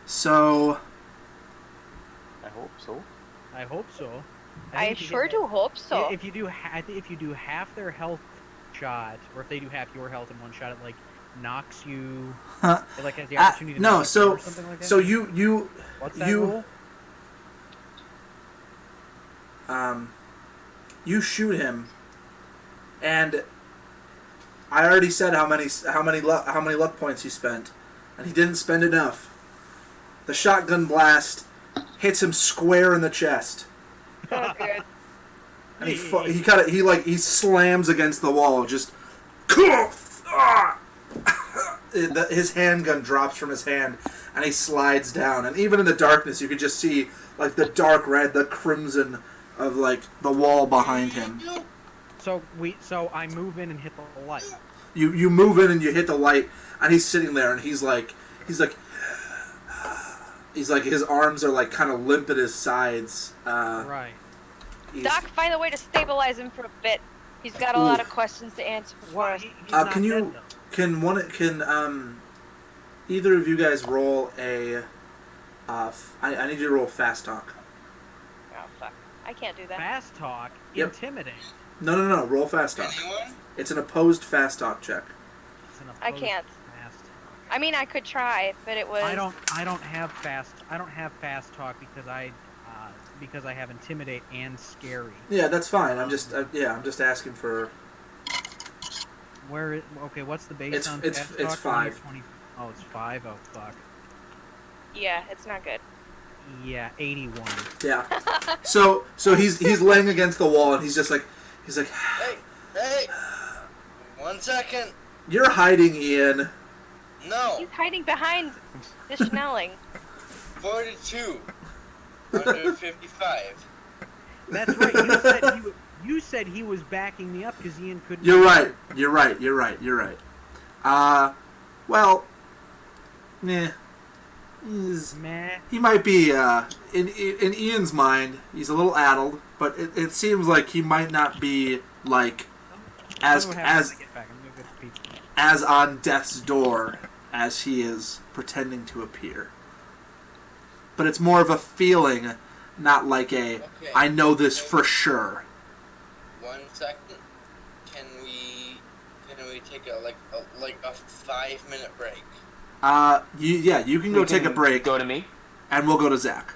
So. I hope so. I hope so. I sure do hope so. If you do, I think if you do half their health shot, or if they do half your health in one shot, it knocks you. It has the opportunity to knock you or something like that. So you. What's that rule? You shoot him, and I already said how many luck points he spent, and he didn't spend enough. The shotgun blast hits him square in the chest. Oh, good. And he slams against the wall, just his handgun drops from his hand, and he slides down. And even in the darkness, you could just see the dark red, the crimson of the wall behind him. So I move in and hit the light. You move in and you hit the light, and he's sitting there, and he's like his arms are kind of limp at his sides. Right. Doc, find a way to stabilize him for a bit. He's got a lot of questions to answer for us. Can either of you guys roll a? I need you to roll fast talk. Oh fuck! I can't do that. Fast talk. Yep. Intimidate. No. Roll fast talk. Anyone? It's an opposed fast talk check. I can't. I mean, I could try, but it was. I don't have fast talk because I have intimidate and scary. Yeah, that's fine. I'm just asking for. Okay, what's the base on it's fast talk? 5. Oh, it's 5. Oh fuck. Yeah, it's not good. Yeah, 81. Yeah. So he's laying against the wall, and he's like, Hey, 1 second. You're hiding, Ian. No. He's hiding behind the Schnelling. 42 under 55. That's right. You said he was backing me up because Ian couldn't. You're right. Well, nah. Meh. he might be in Ian's mind. He's a little addled, but it seems like he might not be like as on death's door as he is pretending to appear. But it's more of a feeling, not like a I know this for sure. 1 second. Can we take a 5-minute break? You can go take a break. Go to me. And we'll go to Zach.